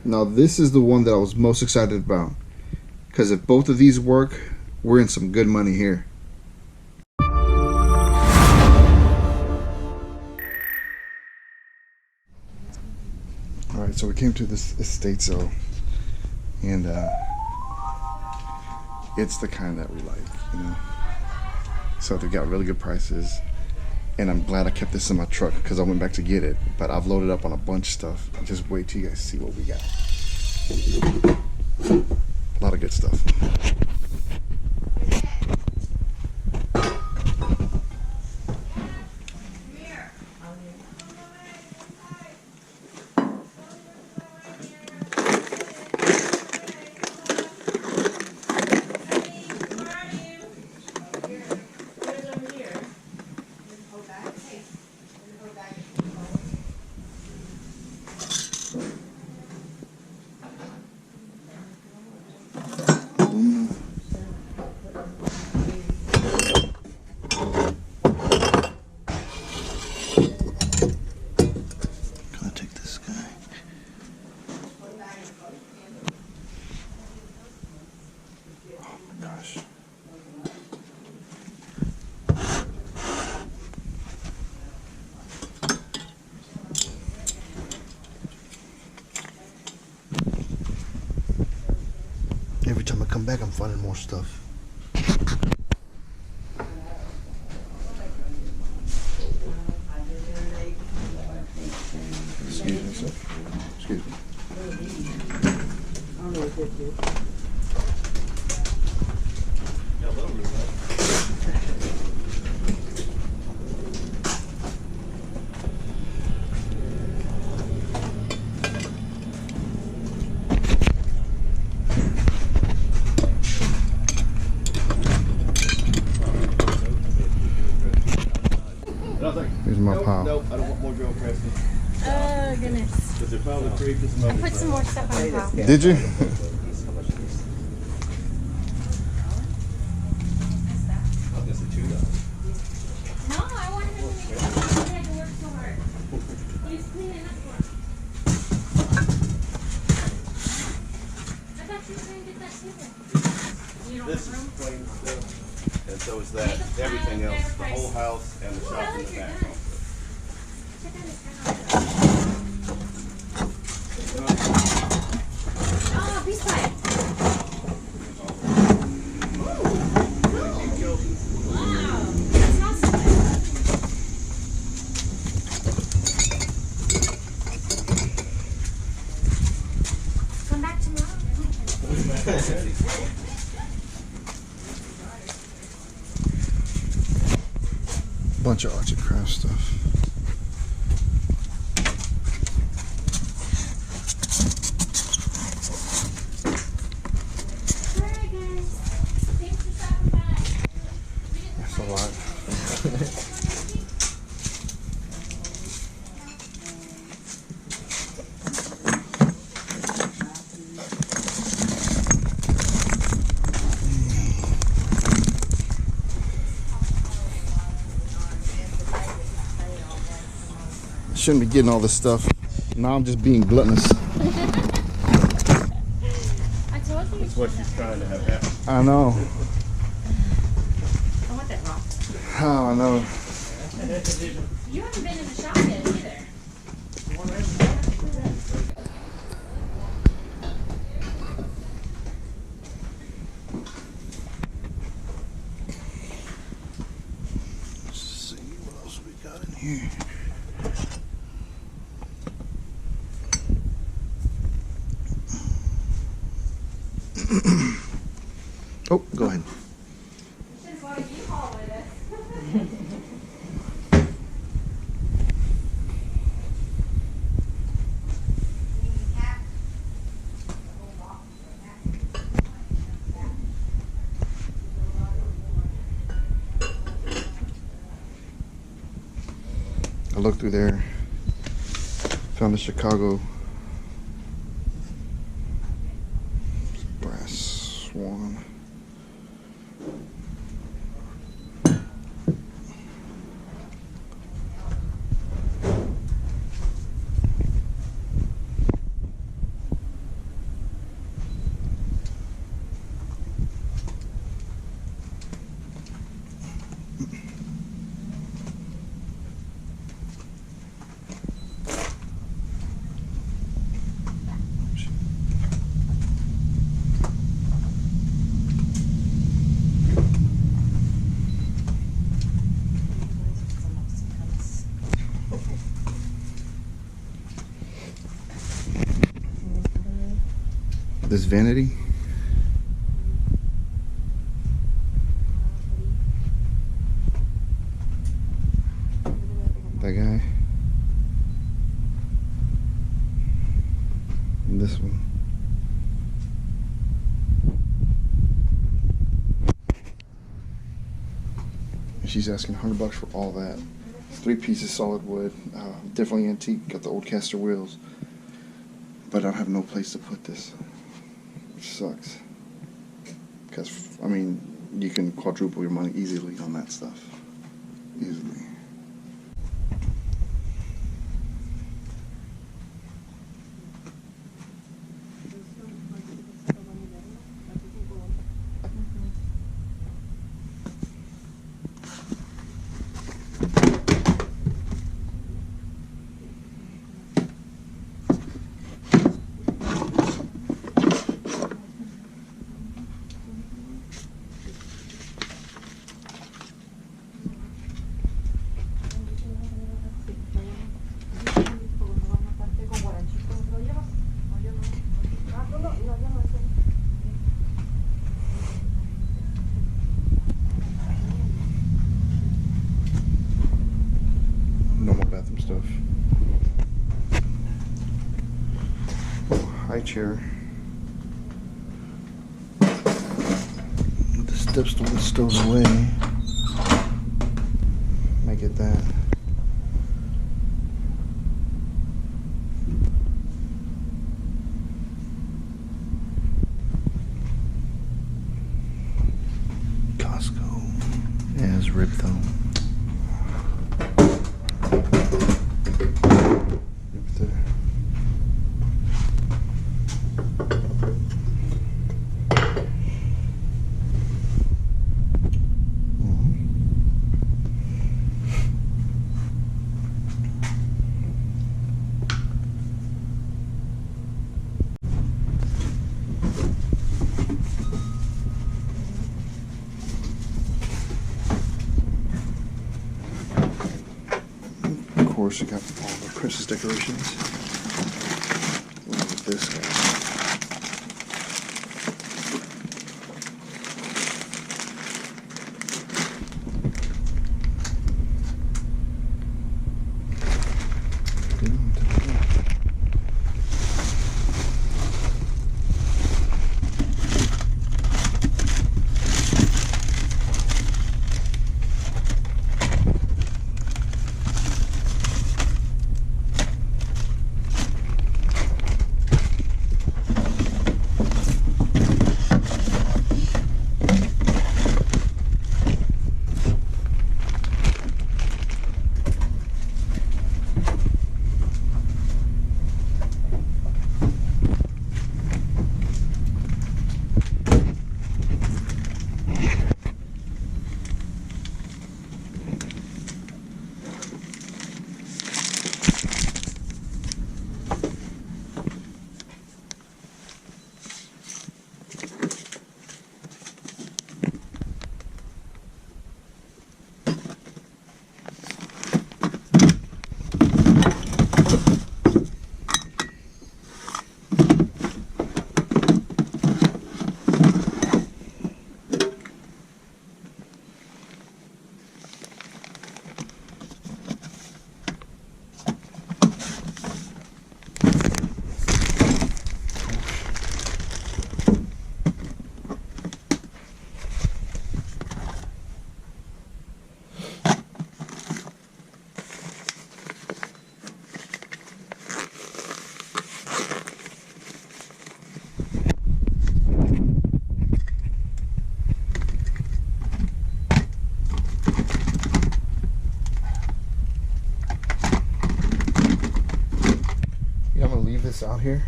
Now this is the one that I was most excited about, because if both of these work, we're in some good money here. Alright, so we came to this estate sale, and it's the kind that we like, you know. So they got really good prices, and I'm glad I kept this in my truck because I went back to get it. But I've loaded up on a bunch of stuff. Just wait till you guys see what we got. A lot of good stuff. Every time I come back, I'm finding more stuff. Excuse me, sir. Excuse me. Here's my pile. Nope, I don't want more drill pressing. Oh, goodness. But they're probably free for some I other put some more stuff on the pile. Did you? No, I wanted him to make it. He had to work so hard. He was cleaning up for me. I thought you were going to get that too. You don't This have is room? plain stuff, and so is that, everything else, the whole house and the shop in the back. Check out his house. Oh, be quiet. Wow, that smells so good. Come back tomorrow. Bunch of arts and crafts stuff. Alright, guys. Thanks for stopping by. That's a lot. Shouldn't be getting all this stuff. Now I'm just being gluttonous. I told you. That's what she's trying to have happen. I know. I want that rock. Oh, I know. You haven't been in the shop yet either. Let's see what else we got in here. Oh, go ahead. I looked through there, found the Chicago brass swan. This vanity. That guy. And this one. And she's asking $100 for all that. 3 pieces solid wood, definitely antique. Got the old caster wheels, but I don't have no place to put this, which sucks. Because I mean, you can quadruple your money easily on that stuff, easily. Normal bathroom stuff. High chair. The step stool is stowed away. Might get that. Costco. Yeah, it's ripped though. Of course, you got all the Christmas decorations. Look at this guy. This out here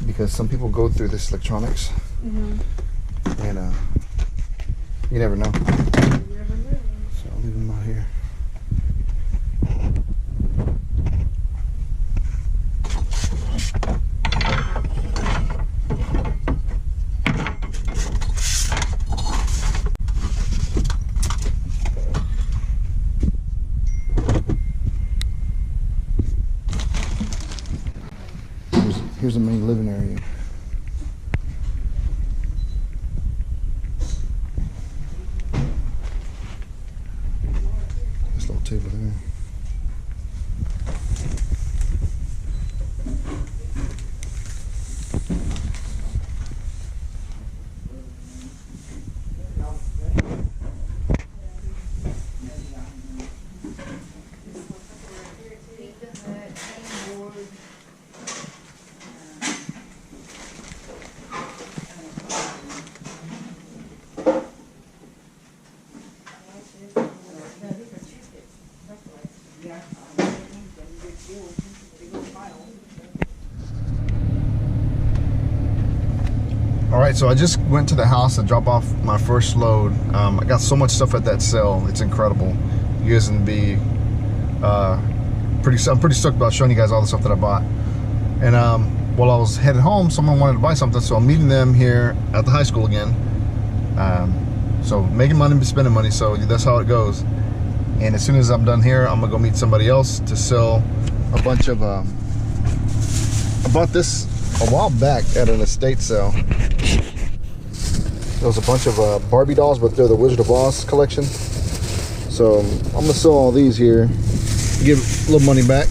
because some people go through this electronics, and you never know. So I'll leave them out here. Here's the main living area. Alright, so I just went to the house to drop off my first load. I got so much stuff at that sale, it's incredible. You guys can be I'm pretty stoked about showing you guys all the stuff that I bought. And while I was headed home, someone wanted to buy something, so I'm meeting them here at the high school again. So making money, spending money, so that's how it goes. And as soon as I'm done here, I'm gonna go meet somebody else to sell a bunch of I bought this a while back at an estate sale. There was a bunch of Barbie dolls, but they're the Wizard of Oz collection. So I'm gonna sell all these here, give a little money back.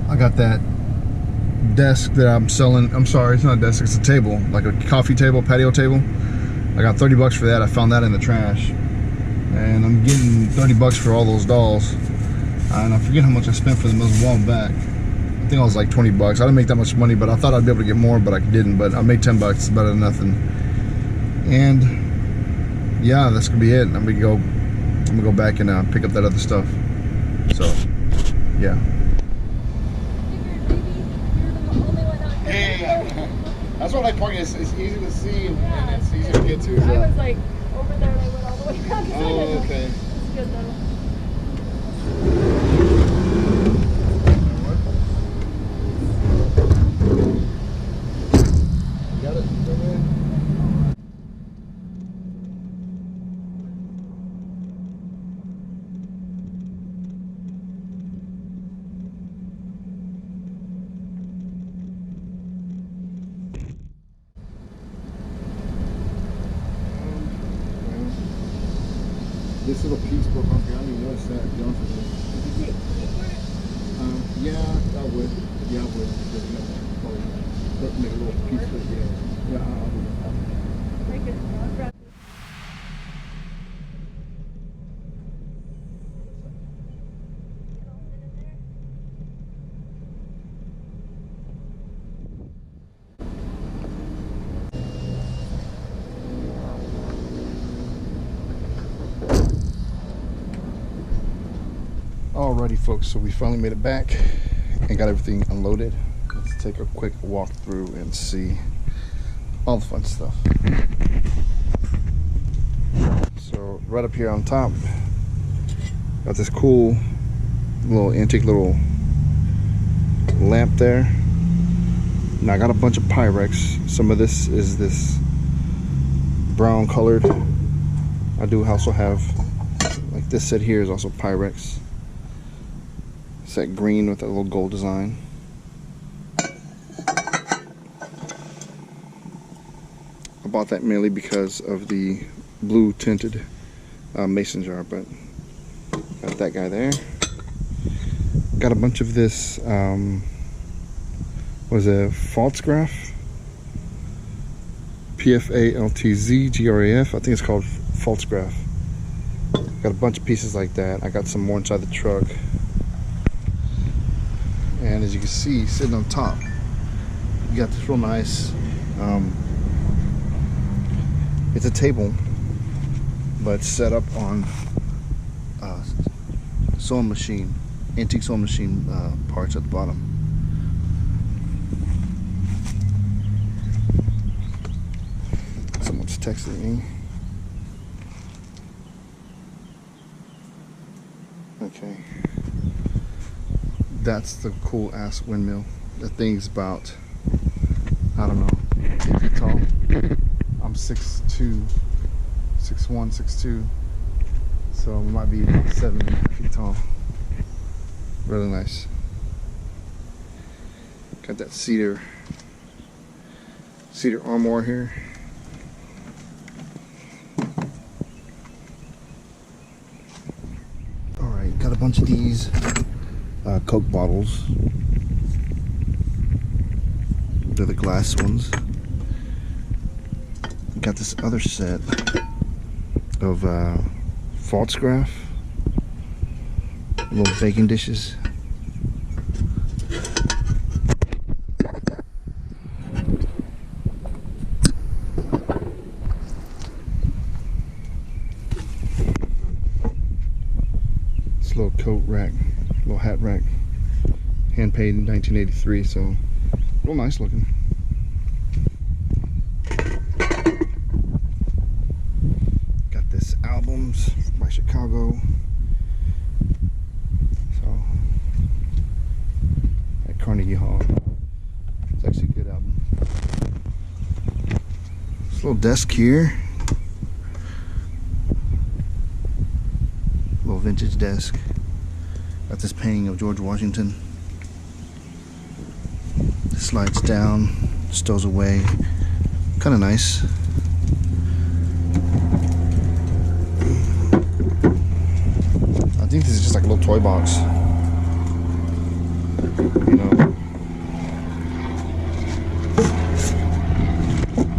I got that desk that I'm selling. I'm sorry, it's not a desk, it's a table, like a coffee table, patio table. I got 30 bucks for that. I found that in the trash. And I'm getting 30 bucks for all those dolls. And I forget how much I spent for them. It was a while back. I think I was like 20 bucks. I didn't make that much money, but I thought I'd be able to get more, but I didn't. But I made 10 bucks, it's better than nothing. And yeah, that's gonna be it. I'm gonna go back and pick up that other stuff. So yeah. Yeah. That's what I like parking. It's easy to see and it's easy to get to. I was like over there and I went all the way back. Oh, okay. It's good though. Got it? This little piece broke off here. I didn't even notice that. To be honest with you. Yeah, I would. Yeah, I would. Probably make a little piece of it. Yeah, I'll do that. Make it. Alrighty folks, so we finally made it back and got everything unloaded. Let's take a quick walk through and see all the fun stuff. So right up here on top, got this cool little antique little lamp there. Now I got a bunch of Pyrex. Some of this is this brown colored. I do also have, like this set here is also Pyrex. It's that green with that little gold design. I bought that mainly because of the blue tinted mason jar, but got that guy there. Got a bunch of this, what is it, Faltzgraf? P-F-A-L-T-Z-G-R-A-F. I think it's called Faltzgraf. Got a bunch of pieces like that. I got some more inside the truck. And as you can see, sitting on top, you got this real nice, it's a table, but set up on sewing machine, antique sewing machine parts at the bottom. Someone's texting me. Okay. That's the cool ass windmill. That thing's about, I don't know, 8 feet tall. I'm 6'2", 6'1", 6'2", so it might be 7 feet tall. Really nice. Got that cedar armoire here. All right, got a bunch of these. Coke bottles. They're the glass ones. Got this other set of Faltzgraf little baking dishes. This little coat rack, little hat rack, hand painted in 1983, so real nice looking. Carnegie Hall. It's actually a good album. This little desk here. Little vintage desk. Got this painting of George Washington. It slides down, stows away. Kind of nice. I think this is just like a little toy box. You know.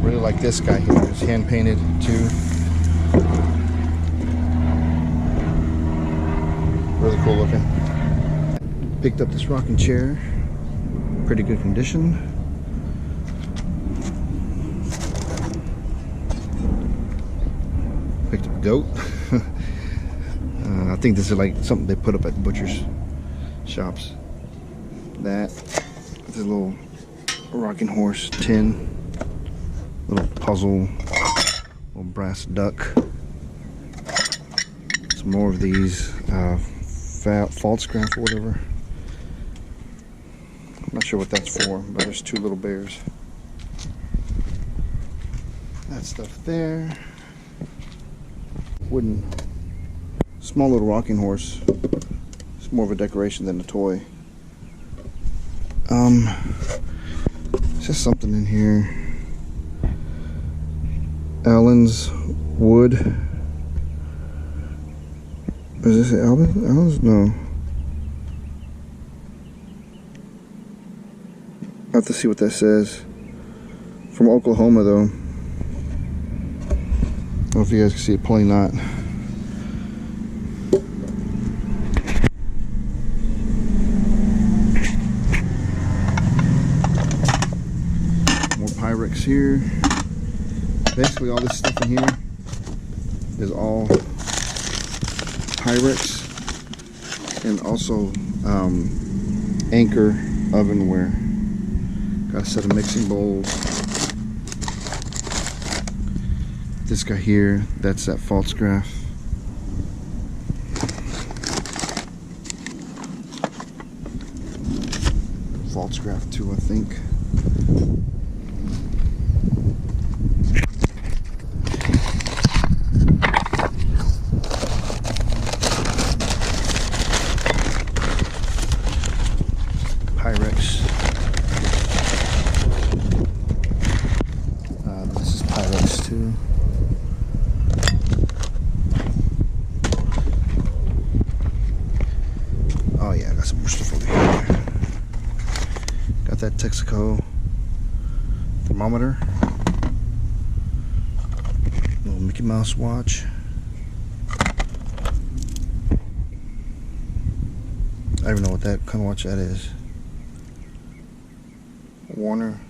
Really like this guy here. It's hand painted too. Really cool looking. Picked up this rocking chair. Pretty good condition. Picked up a goat. I think this is like something they put up at butchers' shops. That. This little rocking horse tin. Little puzzle. Little brass duck. Some more of these. False craft or whatever. I'm not sure what that's for, but there's two little bears. That stuff there. Wooden, small little rocking horse. It's more of a decoration than a toy. It's just something in here. Allen's wood. Is this Allen's? No. I have to see what that says. From Oklahoma, though. I don't know if you guys can see it, probably not. More Pyrex here. Basically, all this stuff in here is all Pyrex and also Anchor ovenware. Got a set of mixing bowls. This guy here, that's that false graph. False graph too, I think. Pyrex. This is Pyrex too. Oh yeah, I got some more stuff over here. Got that Texaco thermometer. Little Mickey Mouse watch. I don't even know what that kind of watch that is. Warner.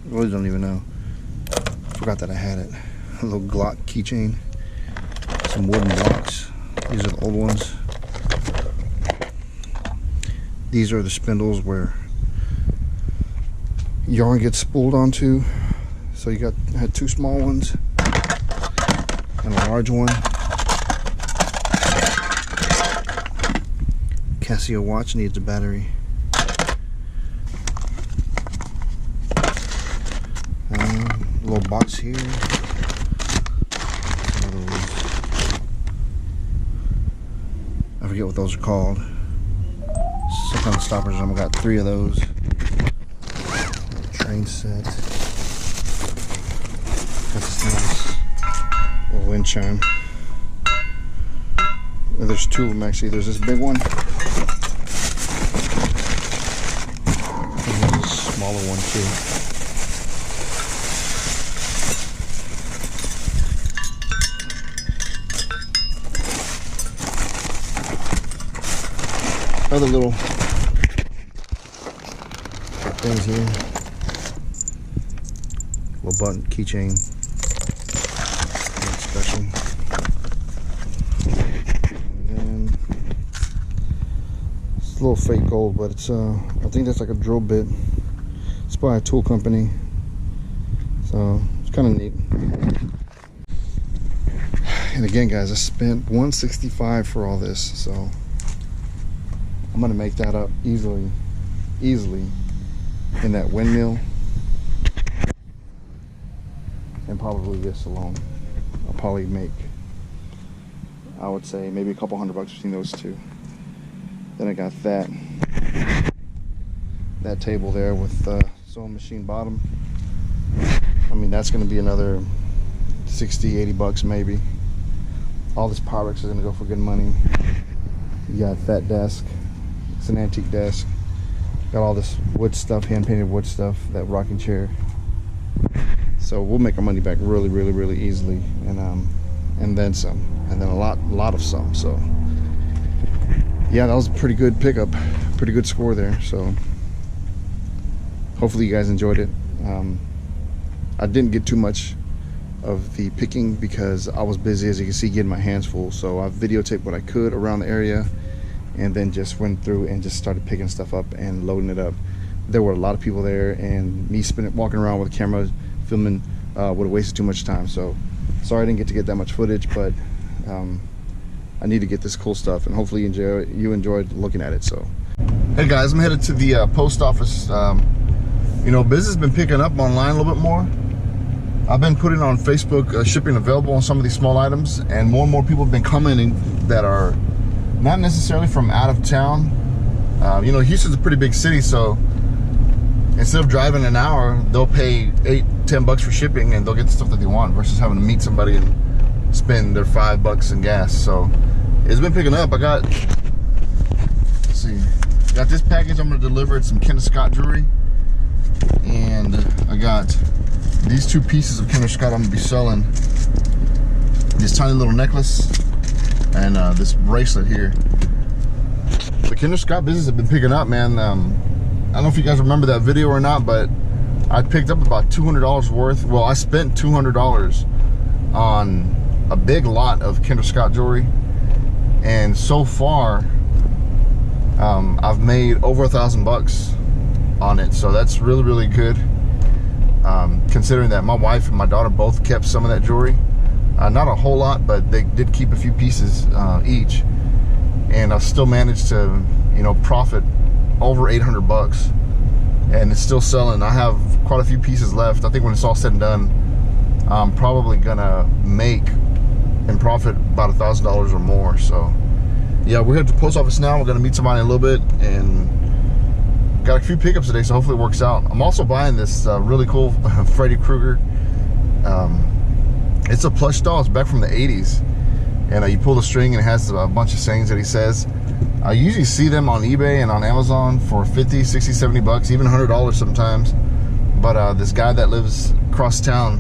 Really don't even know. Forgot that I had it. A little Glock keychain. Some wooden blocks. These are the old ones. These are the spindles where yarn gets spooled onto. So you had two small ones and a large one. Casio watch needs a battery. Little box here. I forget what those are called. Some kind of stoppers. I've got 3 of those. Train set. Got this nice little wind chime. There's 2 of them actually. There's this big one. And there's a smaller one too. Other little things here. Little button keychain. Special. And then it's a little fake gold, but it's I think that's like a drill bit. It's by a tool company. So it's kind of neat. And again, guys, I spent $165 for all this, so I'm gonna make that up easily in that windmill, and probably this alone. I'll probably make, I would say, maybe a couple $100 between those two. Then I got that table there with the sewing machine bottom. I mean, that's gonna be another 60, 80 bucks maybe. All this Pyrex is gonna go for good money. You got that desk. It's an antique desk. Got all this wood stuff, hand painted wood stuff, that rocking chair. So we'll make our money back really easily, and then some, and then a lot of some. So yeah, that was a pretty good pickup, pretty good score there. So hopefully you guys enjoyed it. I didn't get too much of the picking because I was busy, as you can see, getting my hands full. So I videotaped what I could around the area, and then just went through and just started picking stuff up and loading it up. There were a lot of people there, and me walking around with a camera filming would have wasted too much time. So sorry I didn't get that much footage, but I need to get this cool stuff, and hopefully you enjoyed looking at it. So hey guys, I'm headed to the post office. You know, business has been picking up online a little bit more. I've been putting on Facebook shipping available on some of these small items, and more people have been commenting that are not necessarily from out of town. You know, Houston's a pretty big city, so instead of driving an hour, they'll pay $8-10 bucks for shipping, and they'll get the stuff that they want versus having to meet somebody and spend their $5 in gas. So it's been picking up. I got, let's see, got this package I'm gonna deliver. It's some Kenneth Scott jewelry, and I got these two pieces of Kenneth Scott I'm gonna be selling. This tiny little necklace and this bracelet here. The Kenneth Scott business has been picking up, man. I don't know if you guys remember that video or not, but I picked up about $200 worth. Well, I spent $200 on a big lot of Kenneth Scott jewelry, and so far I've made over $1,000 on it. So that's really good, considering that my wife and my daughter both kept some of that jewelry. Not a whole lot, but they did keep a few pieces each, and I still managed to, you know, profit over 800 bucks, and it's still selling. I have quite a few pieces left. I think when it's all said and done, I'm probably gonna make and profit about $1,000 or more. So yeah, we're headed to the post office now. We're gonna meet somebody in a little bit, and got a few pickups today, so hopefully it works out. I'm also buying this really cool Freddy Krueger. It's a plush doll. It's back from the 80s, and you pull the string and it has a bunch of sayings that he says. I usually see them on eBay and on Amazon for 50, 60, 70 bucks, even $100 sometimes. But this guy that lives across town,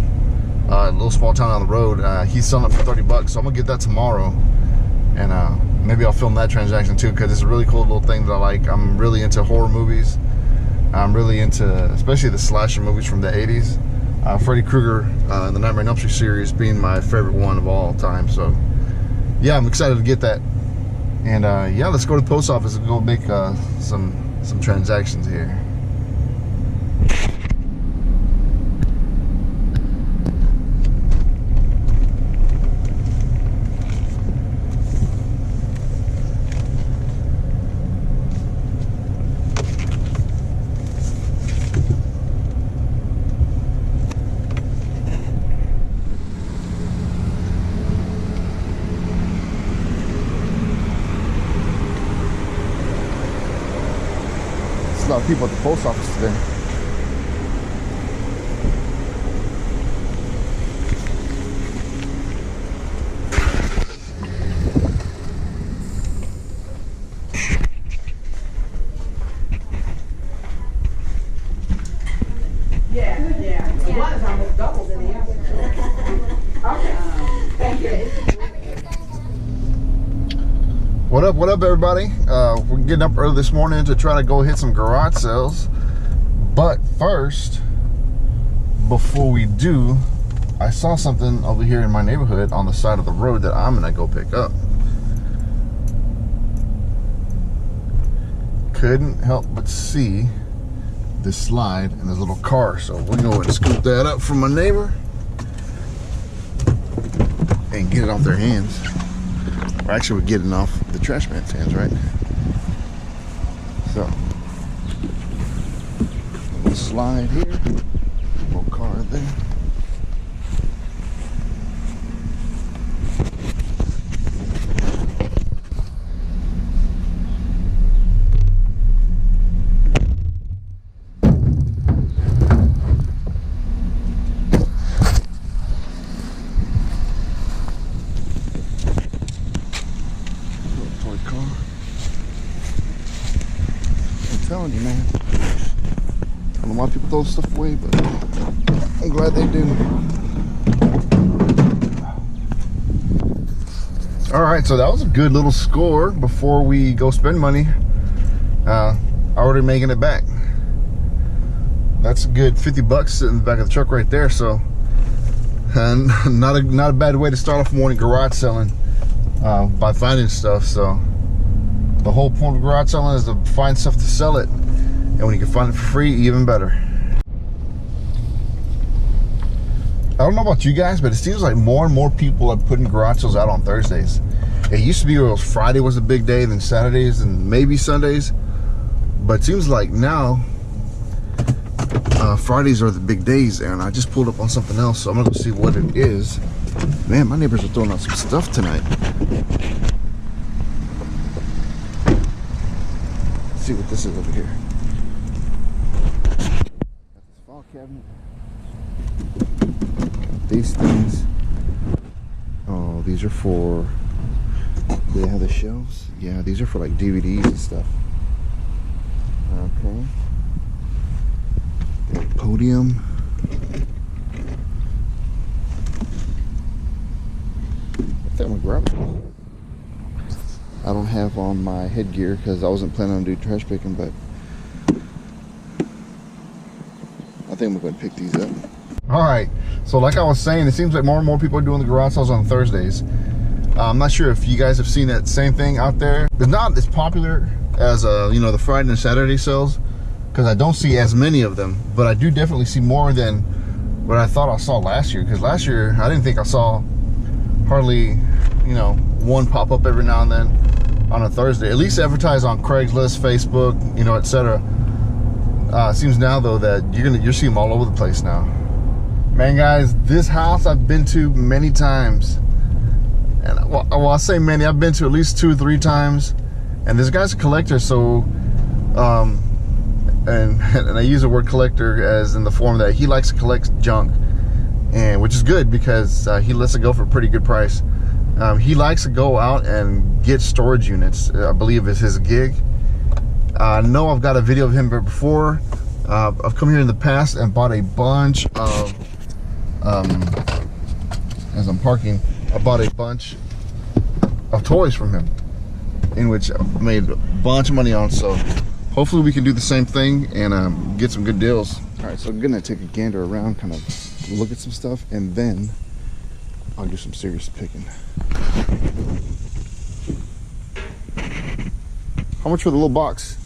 a little small town down the road, he's selling it for 30 bucks. So I'm gonna get that tomorrow, and maybe I'll film that transaction too, because it's a really cool little thing that I like. I'm really into horror movies. I'm really into, especially the slasher movies from the 80s. Freddy Krueger in the Nightmare on Elm Street series being my favorite one of all time. So yeah, I'm excited to get that. And yeah, let's go to the post office and go make some transactions here. A lot of people at the post office today. Yeah. The one is almost double than the other. Okay. Thank you. What up everybody? We're getting up early this morning to try to go hit some garage sales. But first, before we do, I saw something over here in my neighborhood on the side of the road that I'm gonna go pick up. Couldn't help but see this slide and this little car, so we're gonna go ahead and scoop that up from my neighbor and get it off their hands. Or actually, we're getting off the trash man's hands, right? slide here. Little car there. Telling you, man. I don't know why people throw stuff away, but I'm glad they do. All right, so that was a good little score before we go spend money. Already making it back. That's a good 50 bucks sitting in the back of the truck right there. So, not a bad way to start off morning garage selling by finding stuff. So. The whole point of garage selling is to find stuff to sell it, and when you can find it for free, even better. I don't know about you guys, but it seems like more and more people are putting garage sales out on Thursdays. It used to be where Friday was a big day, then Saturdays, and maybe Sundays. But it seems like now Fridays are the big days, and I just pulled up on something else, so I'm gonna go see what it is. Man, my neighbors are throwing out some stuff tonight. See what this is over here. Got this file cabinet. These things. Oh, these are for. Do they have the shelves? Yeah, these are for like DVDs and stuff. Okay. Podium. I think I'm gonna grab it. I don't have on my headgear because I wasn't planning on doing trash picking, but I think I'm going to pick these up. All right, so like I was saying, it seems like more and more people are doing the garage sales on Thursdays. I'm not sure if you guys have seen that same thing out there. It's not as popular as you know, the Friday and Saturday sales, because I don't see as many of them, but I do definitely see more than what I thought I saw last year. Because last year I didn't think I saw hardly, you know, one pop up every now and then on a Thursday, at least advertised on Craigslist, Facebook, you know, etc. Seems now though that you're seeing them all over the place now. Man, guys, this house I've been to many times, and well, I say many. I've been to at least 2 or 3 times, and this guy's a collector, so and I use the word collector as in the form that he likes to collect junk, and which is good because he lets it go for a pretty good price. He likes to go out and get storage units, I believe is his gig. I know I've got a video of him before. I've come here in the past and bought a bunch of, as I'm parking, I bought a bunch of toys from him, in which I made a bunch of money on. So hopefully we can do the same thing and get some good deals. All right, so I'm gonna take a gander around, kind of look at some stuff, and then I'll do some serious picking. How much for the little box?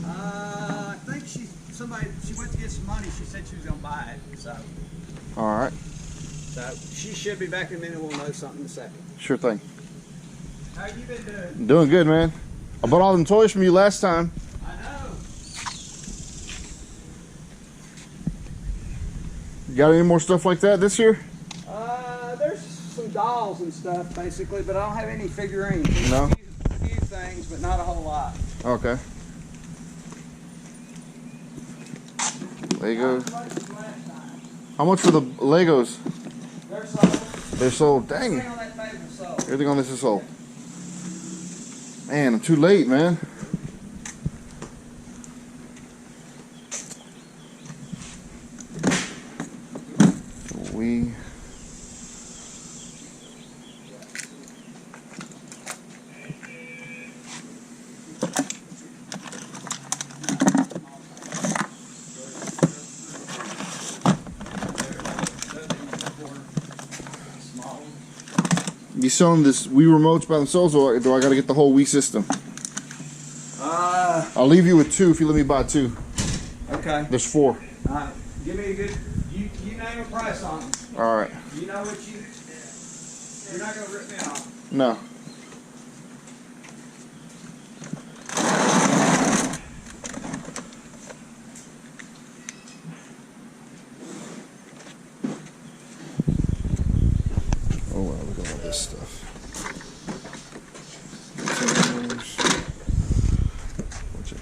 I think she went to get some money. She said she was gonna buy it. So. All right. So she should be back in a minute. We'll know something in a second. Sure thing. How you been doing? Doing good, man. I bought all them toys from you last time. I know. You got any more stuff like that this year? There's some dolls and stuff basically, but I don't have any figurines. No. A few things, but not a whole lot. Okay. Legos. How much for the Legos? They're sold. They're sold. Dang. Everything on that table is sold. Everything on this is sold. Man, I'm too late, man. We. You selling this Wii remotes by themselves, or do I got to get the whole Wii system? I'll leave you with 2 if you let me buy 2. Okay. There's 4. Give me a good. You name a price on them. All right. You know what you. You're not gonna rip me off. No.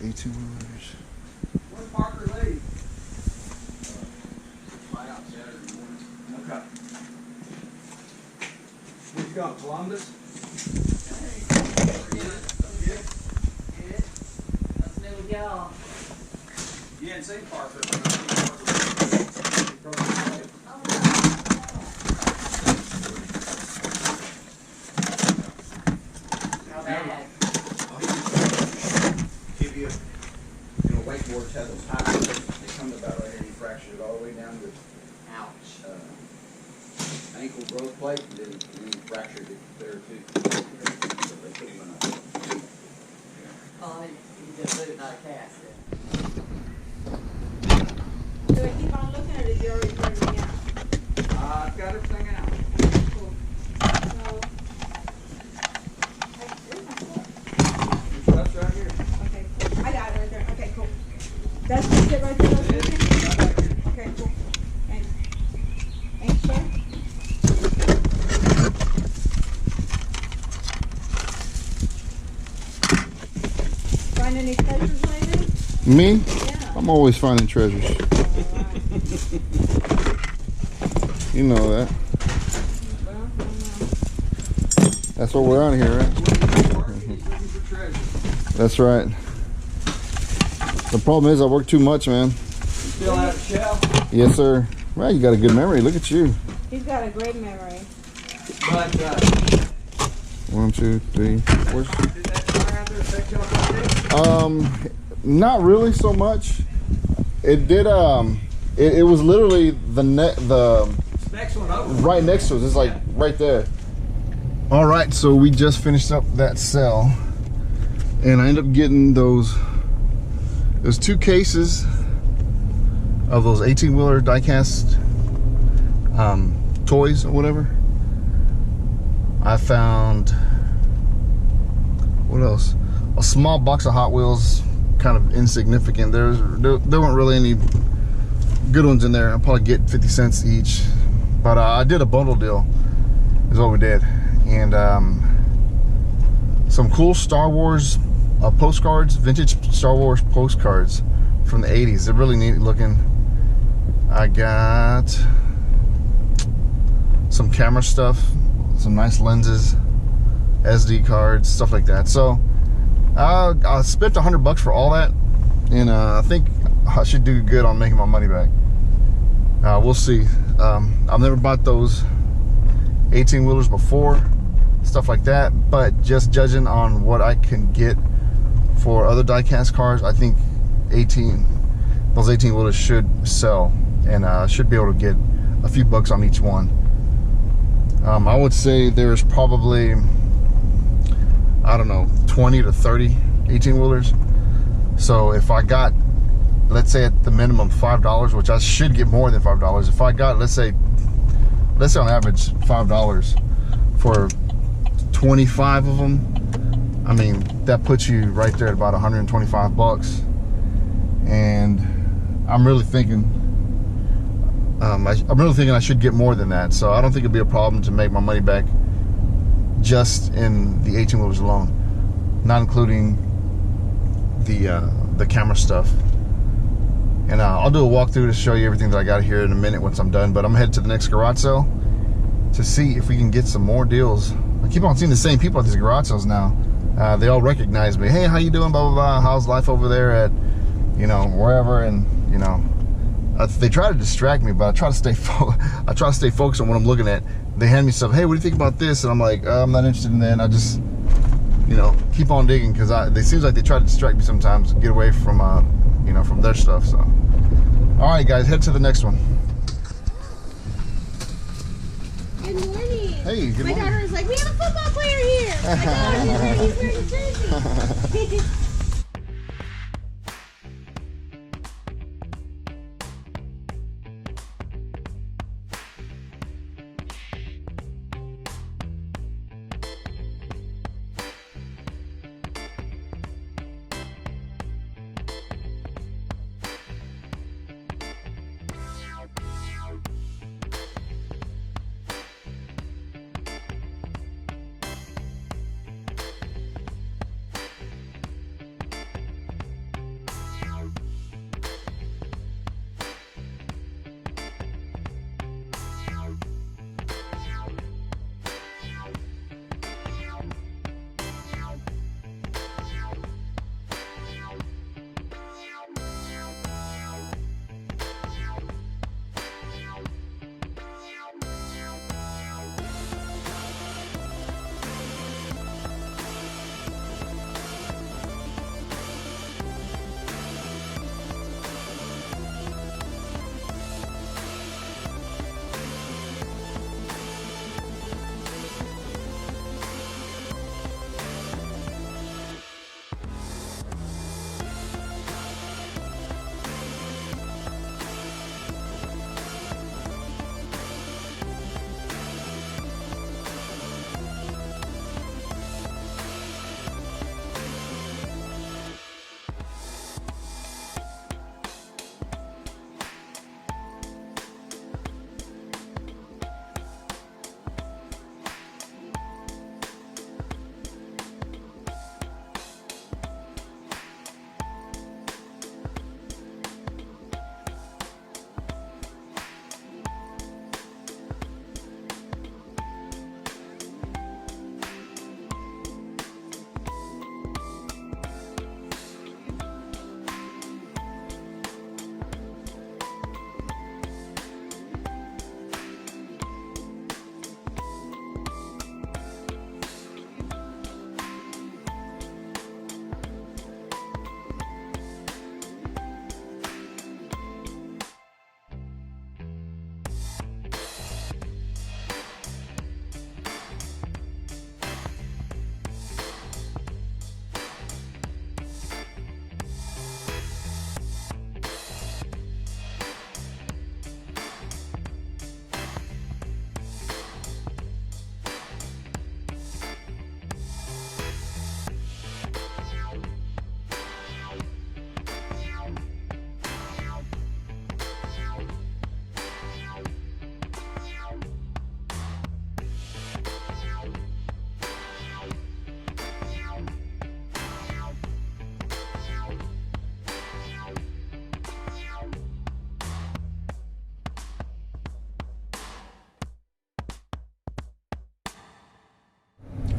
18-wheelers. Where'd Parker leave? Fly out Saturday morning. Okay. Where'd you go, Columbus? What's new with y'all? You hadn't seen Parker. How bad? Give you, wakeboards have those high points. They come to about right here. He fractured it all the way down to Ouch. ankle growth plate, and then he fractured it there too. So they put him in Oh, he just moved, not a cast. Do I keep on looking at it? You already turned me out. I've got everything out. Cool. So, there's my fork. Stuff's right here. Okay, cool. I got it right there. Okay, cool. That's just it right there. That's It is. okay. Right back here. Okay, cool. And sure. Find any treasures lately? Me? Yeah. I'm always finding treasures. You know that. Well, I don't know. That's what we're on here, right? Looking for treasure. That's right. The problem is I work too much, man. Still out of shell, Yes, sir. Well, you got a good memory. Look at you. He's got a great memory. but 1, 2, 3, 4. did that fire out there affect y'all like this? Not really so much. It did. It was literally the Next one over. right next to us. It's like right there. All right, so we just finished up that sale, and I ended up getting those. There's 2 cases of those 18-wheeler die-cast toys or whatever. I found, what else? A small box of Hot Wheels, kind of insignificant. There weren't really any good ones in there. I'll probably get 50 cents each. But I did a bundle deal, is what we did. And some cool Star Wars postcards, vintage Star Wars postcards from the 80s. They're really neat looking. I got some camera stuff, some nice lenses, SD cards, stuff like that. So I spent $100 for all that, and I think I should do good on making my money back. We'll see. I've never bought those 18-wheelers before, stuff like that, but just judging on what I can get for other die-cast cars, I think those 18-wheelers should sell, and should be able to get a few bucks on each one. I would say there's probably, I don't know, 20 to 30 18-wheelers. So if I got, let's say at the minimum $5, which I should get more than $5. If I got, let's say on average $5 for 25 of them, I mean, that puts you right there at about 125 bucks. And I'm really thinking I should get more than that. So I don't think it'd be a problem to make my money back just in the 18-wheelers alone, not including the camera stuff. And I'll do a walkthrough to show you everything that I got here in a minute once I'm done. But I'm gonna head to the next garage sale to see if we can get some more deals. I keep on seeing the same people at these garage sales now. They all recognize me. Hey, how you doing? Blah blah blah. How's life over there at, wherever? And they try to distract me, but I try to stay focused on what I'm looking at. They hand me stuff. Hey, what do you think about this? And I'm like, I'm not interested in that. And I just, keep on digging, because it seems like they try to distract me sometimes, get away from, from their stuff. So, all right, guys, head to the next one. Good morning. Hey, good My morning. daughter was like, we have a football player here. My God, he's wearing a jersey.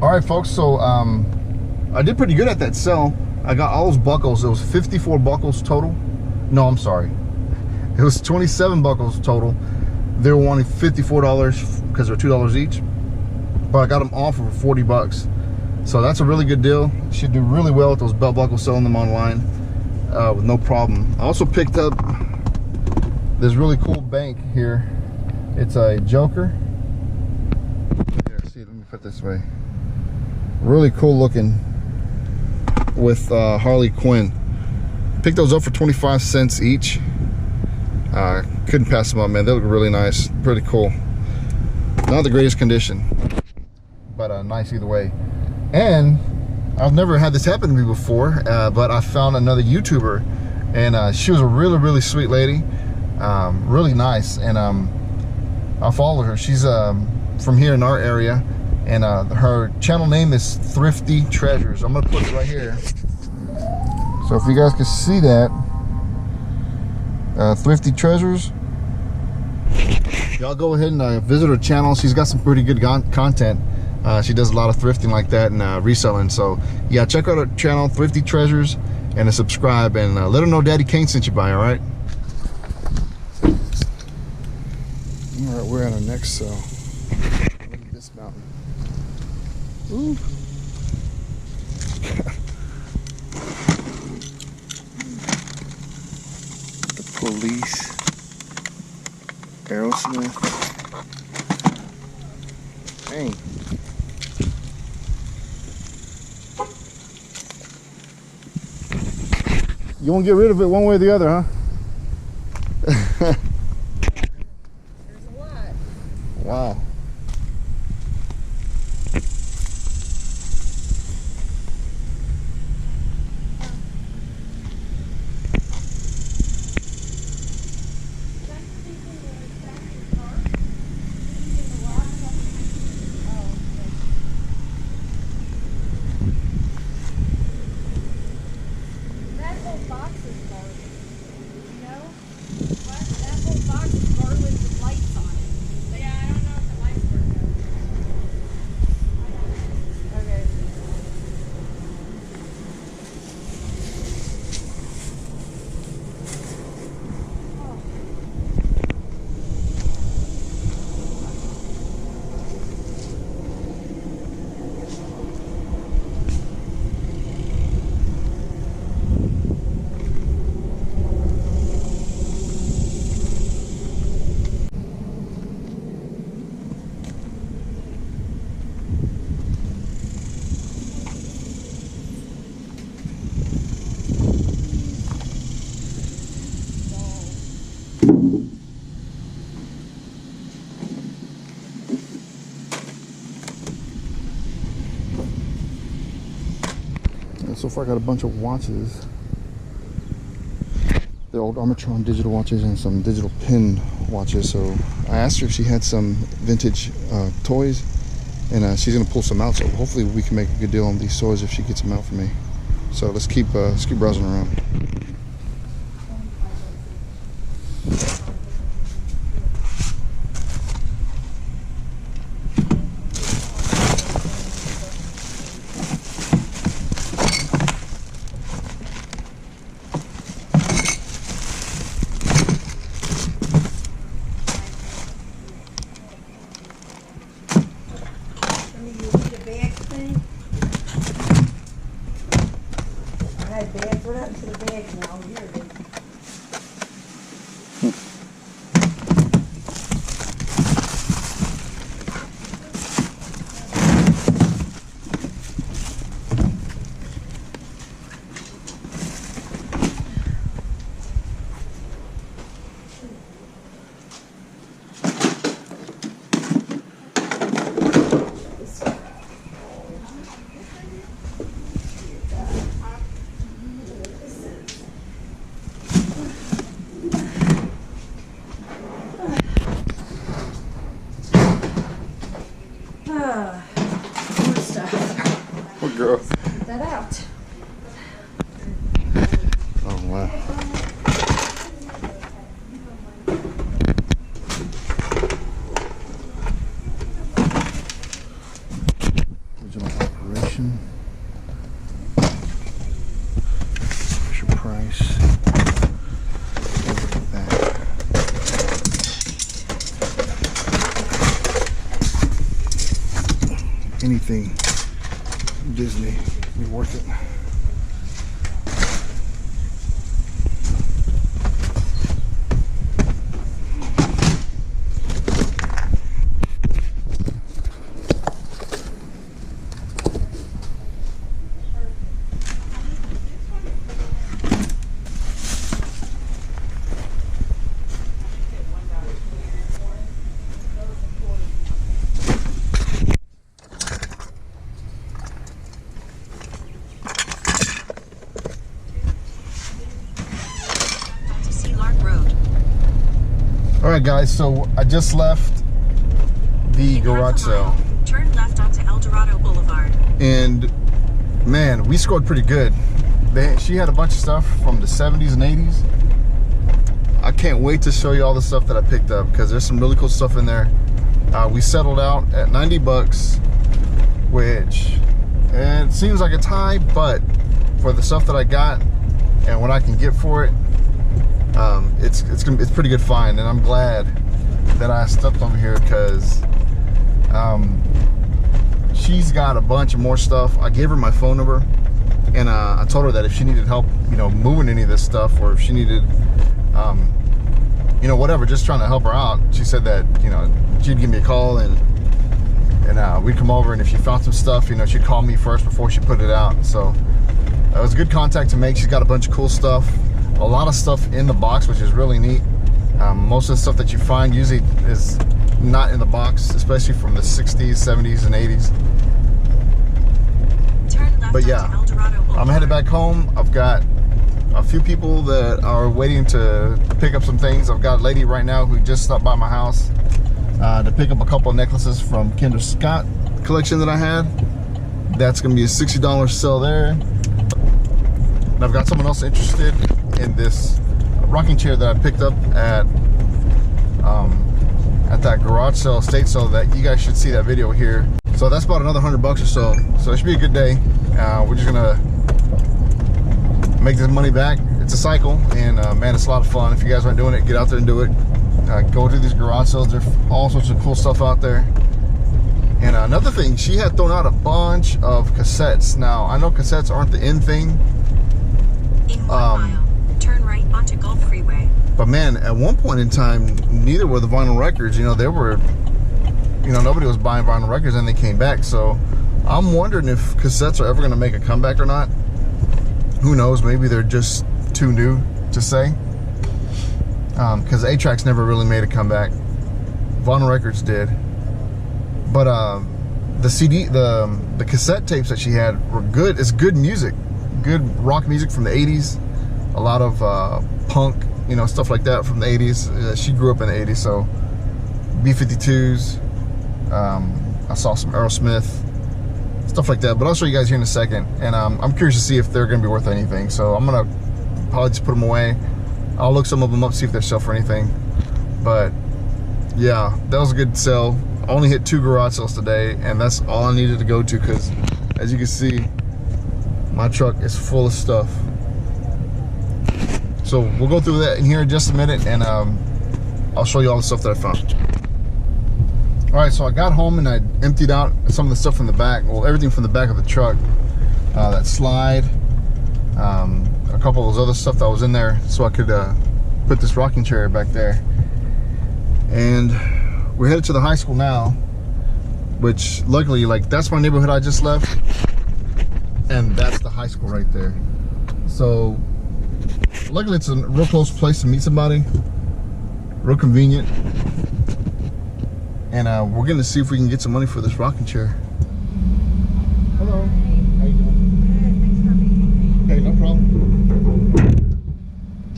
All right, folks. So I did pretty good at that sale. I got all those buckles. It was 54 buckles total. No, I'm sorry. It was 27 buckles total. They were wanting $54 because they're $2 each. But I got them all for 40 bucks. So that's a really good deal. Should do really well with those belt buckles, selling them online with no problem. I also picked up this really cool bank here. It's a Joker. Here, see, let me put it this way. Really cool looking with Harley Quinn. Picked those up for 25 cents each. Couldn't pass them up, man. They look really nice, pretty cool. Not the greatest condition, but nice either way. And I've never had this happen to me before, but I found another YouTuber, and she was a really sweet lady, really nice, and I followed her. She's from here in our area, and her channel name is Thrifty Treasures. I'm gonna put it right here, so if you guys can see that, Thrifty Treasures. Y'all go ahead and visit her channel. She's got some pretty good content. She does a lot of thrifting like that and reselling. So yeah, check out her channel, Thrifty Treasures, and subscribe, and let her know Daddy Kane sent you by. All right. All right, we're at our next sale. Look at this mountain. Ooh. The Police. Aerosmith. Dang. You won't get rid of it one way or the other, huh? There's a lot. Wow. That whole box is garbage. You know? What? That whole box is garbage with lights on it. Yeah, I don't know if the lights work though. Okay. And so far I got a bunch of watches. The old Armatron digital watches and some digital pin watches. So I asked her if she had some vintage toys, and she's gonna pull some out. So hopefully we can make a good deal on these toys if she gets them out for me. So let's keep browsing around. Bags, what happened to the bags now? Here it is. anything Disney be worth it. Alright guys, so I just left the garage sale. Turn left onto El Dorado Boulevard. And man, we scored pretty good. She had a bunch of stuff from the 70s and 80s. I can't wait to show you all the stuff that I picked up because there's some really cool stuff in there. We settled out at 90 bucks, which it seems like it's high, but for the stuff that I got and what I can get for it, it's pretty good find, and I'm glad that I stepped over here because she's got a bunch of more stuff. I gave her my phone number, and I told her that if she needed help, you know, moving any of this stuff, or if she needed, you know, whatever, just trying to help her out. She said that, you know, she'd give me a call and we'd come over, and if she found some stuff, you know, she'd call me first before she put it out. So it was a good contact to make. She's got a bunch of cool stuff. A lot of stuff in the box, which is really neat. Most of the stuff that you find usually is not in the box, especially from the 60s, 70s, and 80s. Turn left But yeah, onto El Dorado Boulevard. I'm headed back home. I've got a few people that are waiting to pick up some things. I've got a lady right now who just stopped by my house to pick up a couple of necklaces from Kendra Scott collection that I had. That's going to be a $60 sale there. And I've got someone else interested in this rocking chair that I picked up at that garage sale, estate sale, that you guys should see that video here. So that's about another $100 or so. So it should be a good day. We're just gonna make this money back. It's a cycle, and man, it's a lot of fun. If you guys aren't doing it, get out there and do it. Go to these garage sales. There's all sorts of cool stuff out there. And another thing, she had thrown out a bunch of cassettes. Now, I know cassettes aren't the in thing. In 1 mile, turn right onto Gulf Freeway. But man, at one point in time, neither were the vinyl records. You know, they were, you know, nobody was buying vinyl records, and they came back. So I'm wondering if cassettes are ever going to make a comeback or not. Who knows? Maybe they're just too new to say. Because 8-tracks never really made a comeback. Vinyl records did. But the CD, the cassette tapes that she had were good. It's good music, good rock music from the 80s. A lot of punk, you know, stuff like that from the 80s. She grew up in the 80s, so B-52s. I saw some Aerosmith, stuff like that. But I'll show you guys here in a second. And I'm curious to see if they're going to be worth anything. So I'm going to probably just put them away. I'll look some of them up, see if they're sell for anything. But yeah, that was a good sell. I only hit 2 garage sales today, and that's all I needed to go to, because as you can see, my truck is full of stuff. So we'll go through that in here in just a minute, and I'll show you all the stuff that I found. All right, so I got home and I emptied out some of the stuff from the back. Well, everything from the back of the truck. That slide, a couple of those other stuff that was in there, so I could put this rocking chair back there. And we're headed to the high school now, which luckily, like, that's my neighborhood I just left, and that's the high school right there. So luckily it's a real close place to meet somebody, real convenient. And we're gonna see if we can get some money for this rocking chair. Hello. How you doing? Good, thanks for being Hey, no problem.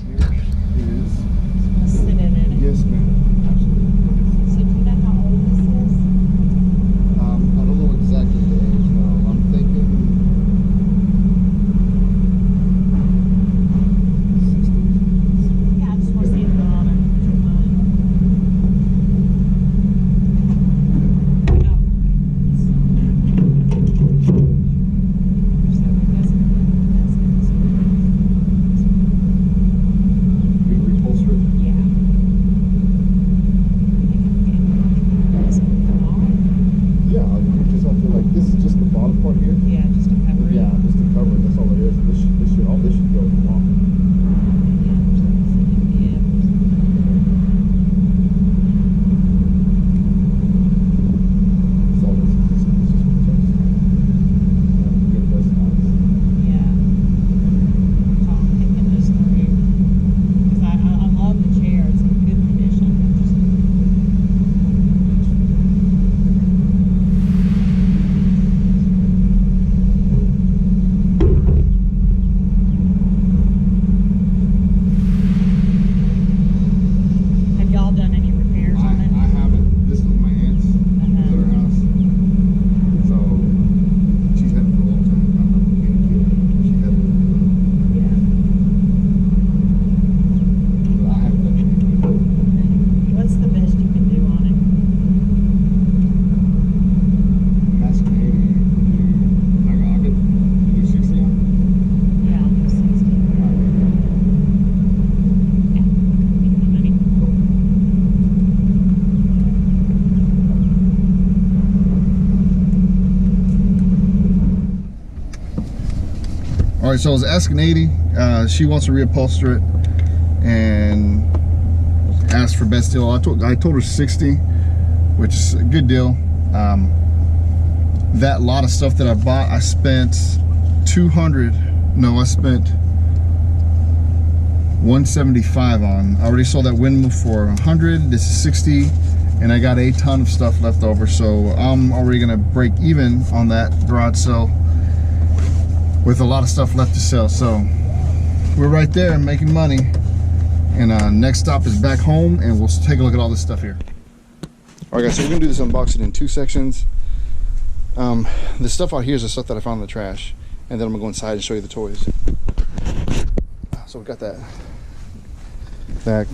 Here it is. here. Sit in it. Yes, ma'am. So do you know how old this is? I don't know exactly the age, no. I'm thinking 60s. Yeah, I just want to see if they're on it. No. right, so I was asking 80. She wants to reupholster it and asked for best deal. I told her 60, which is a good deal. That lot of stuff that I bought, I spent 175 on. I already sold that windmill for 100. This is 60, and I got a ton of stuff left over, so I'm already gonna break even on that garage sale with a lot of stuff left to sell. So we're right there making money, and next stop is back home, and we'll take a look at all this stuff here. All right, guys, so we're gonna do this unboxing in 2 sections. The stuff out here is the stuff that I found in the trash, and then I'm gonna go inside and show you the toys. So we got that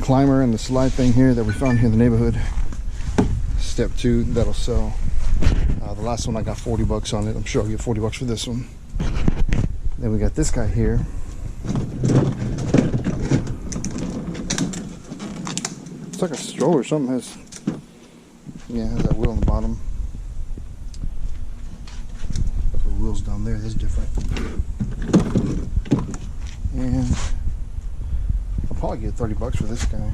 climber and the slide thing here that we found here in the neighborhood. Step 2, that'll sell. The last one I got 40 bucks on it. I'm sure I'll get 40 bucks for this one. Then we got this guy here. It's like a stroller or something. Has that wheel on the bottom. The wheels down there, that's different. And I'll probably get 30 bucks for this guy.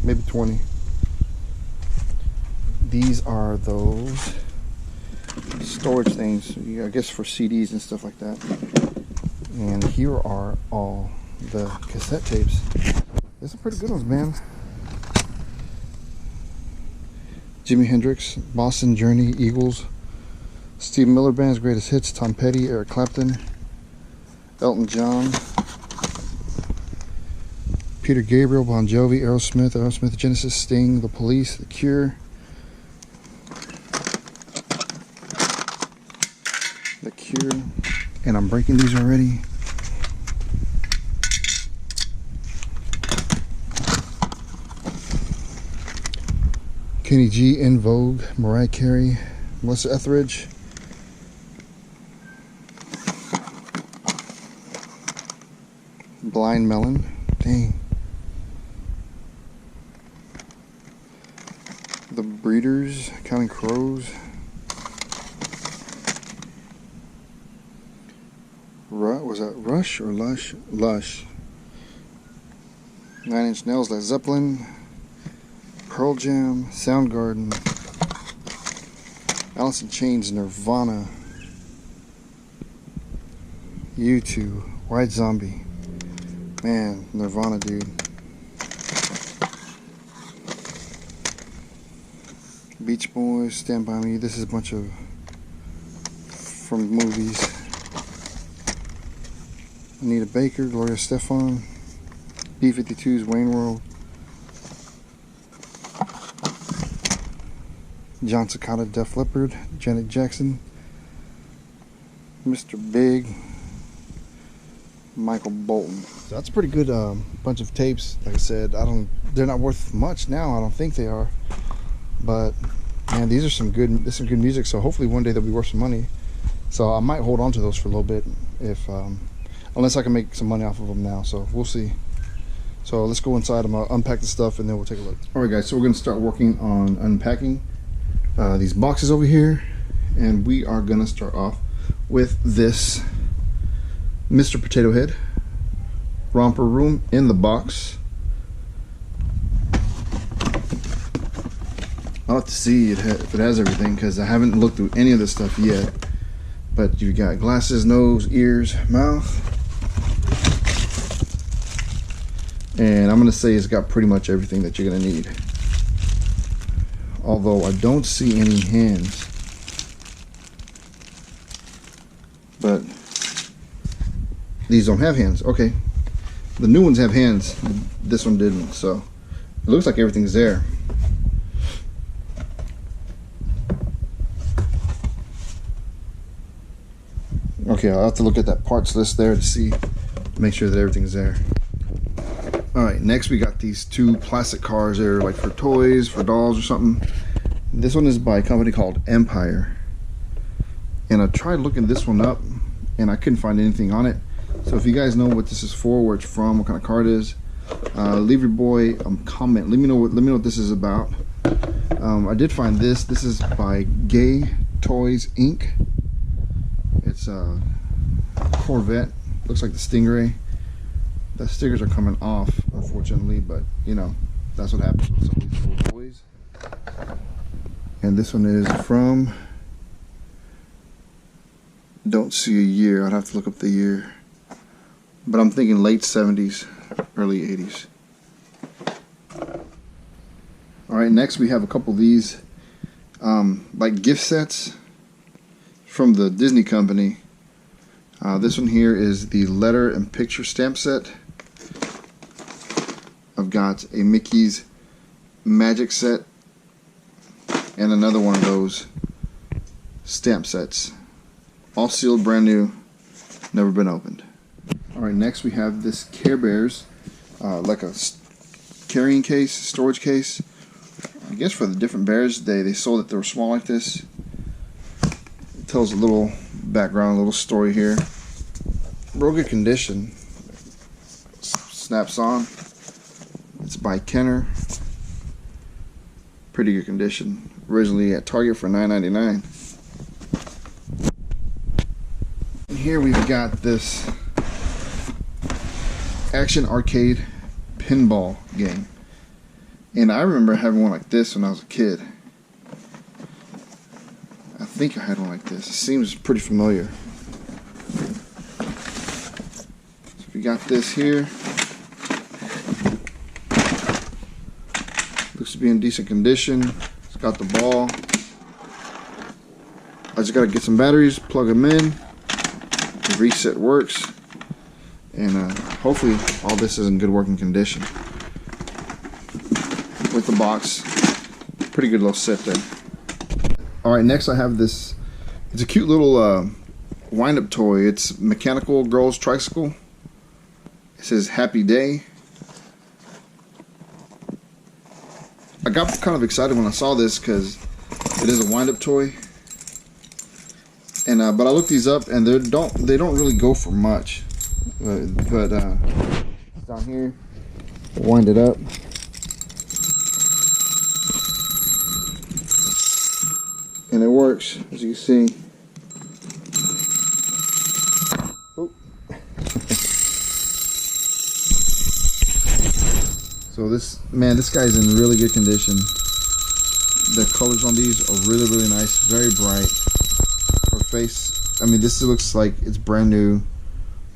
Maybe 20. These are those storage things, I guess for CDs and stuff like that. And here are all the cassette tapes. There's some pretty good ones, man. Jimi Hendrix, Boston, Journey, Eagles, Steve Miller Band's Greatest Hits, Tom Petty, Eric Clapton, Elton John, Peter Gabriel, Bon Jovi, Aerosmith, Genesis, Sting, The Police, The Cure, and I'm breaking these already. Kenny G, In Vogue, Mariah Carey, Melissa Etheridge, Blind Melon, dang, The Breeders, Counting Crows, was that Rush or Lush? Lush. 9 Inch Nails, Led Zeppelin, Pearl Jam, Soundgarden, Alice in Chains, Nirvana, U2, White Zombie. Man, Nirvana, dude. Beach Boys, Stand By Me. This is a bunch of from movies. Anita Baker, Gloria Stefan, B-52's Wayne World, John Cicada, Def Leppard, Janet Jackson, Mr. Big, Michael Bolton. So that's a pretty good bunch of tapes. Like I said, they're not worth much now. I don't think they are, but man, this is some good music. So hopefully one day they'll be worth some money. So I might hold on to those for a little bit, if unless I can make some money off of them now. So we'll see. So let's go inside. I'm gonna unpack the stuff and then we'll take a look. All right, guys. So we're gonna start working on unpacking these boxes over here, and we are gonna start off with this Mr. Potato Head romper room in the box. I'll have to see if it has everything, because I haven't looked through any of this stuff yet. But you got glasses, nose, ears, mouth, and I'm gonna say it's got pretty much everything that you're gonna need. Although I don't see any hands, but these don't have hands. Okay, the new ones have hands, this one didn't, so it looks like everything's there. Okay, I'll have to look at that parts list there to see, make sure that everything's there. Alright, next we got these 2 plastic cars there, like for toys, for dolls or something. This one is by a company called Empire. And I tried looking this one up and I couldn't find anything on it. So if you guys know what this is for, where it's from, what kind of car it is, leave your boy a comment. Let me know what this is about. I did find this. This is by Gay Toys Inc. It's a Corvette looks like the Stingray. The stickers are coming off, unfortunately, but you know, that's what happens with some of these old toys. And this one is from, don't see a year, I'd have to look up the year, but I'm thinking late 70s, early 80s. Alright, next we have a couple of these like gift sets from the Disney company. This one here is the letter and picture stamp set. I've got a Mickey's Magic set and another one of those stamp sets. All sealed, brand new, never been opened. Alright, next we have this Care Bears, like a carrying case, storage case. I guess for the different bears, they sold it, they were small like this. It tells a little background, a little story here. Real good condition. Snaps on. It's by Kenner. Pretty good condition. Originally at Target for $9.99. And here we've got this action arcade pinball game. And I remember having one like this when I was a kid. I think I had one like this. It seems pretty familiar. So we got this here. Looks to be in decent condition. It's got the ball. I just gotta get some batteries, plug them in. The reset works. And hopefully all this is in good working condition. With the box, pretty good little set there. Alright, next I have this, it's a cute little wind-up toy. It's Mechanical Girls Tricycle. It says Happy Day. I got kind of excited when I saw this because it is a wind-up toy. And but I looked these up and they don't really go for much. But down here, wind it up. And it works, as you can see. Oh. So this guy's in really good condition. The colors on these are really, really nice, very bright. Her face, I mean, this looks like it's brand new,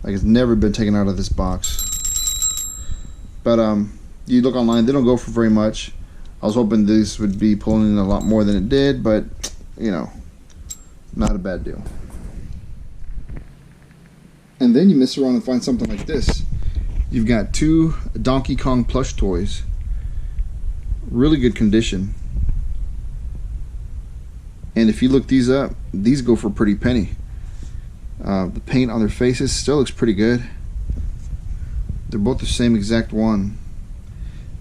like it's never been taken out of this box. But you look online, they don't go for very much. I was hoping this would be pulling in a lot more than it did, but you know, not a bad deal. And then you mess around and find something like this. You've got two Donkey Kong plush toys. Really good condition. And if you look these up, these go for a pretty penny. The paint on their faces still looks pretty good. They're both the same exact one.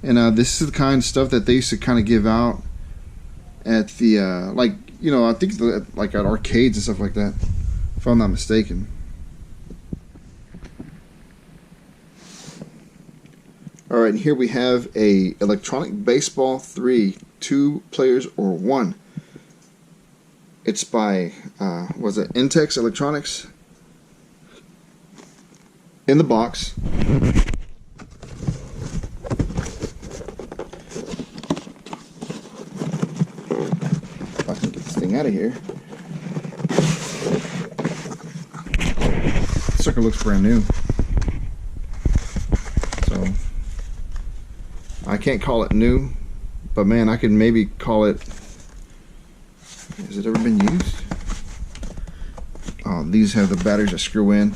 And this is the kind of stuff that they used to kind of give out at the like, you know, I think like at arcades and stuff like that, if I'm not mistaken. All right, and here we have a electronic baseball 3, 2 players or 1. It's by was it Intex Electronics? In the box. If I can get this thing out of here. This sucker looks brand new. So I can't call it new, but man, I could maybe call it. Has it ever been used? Oh, these have the batteries that screw in,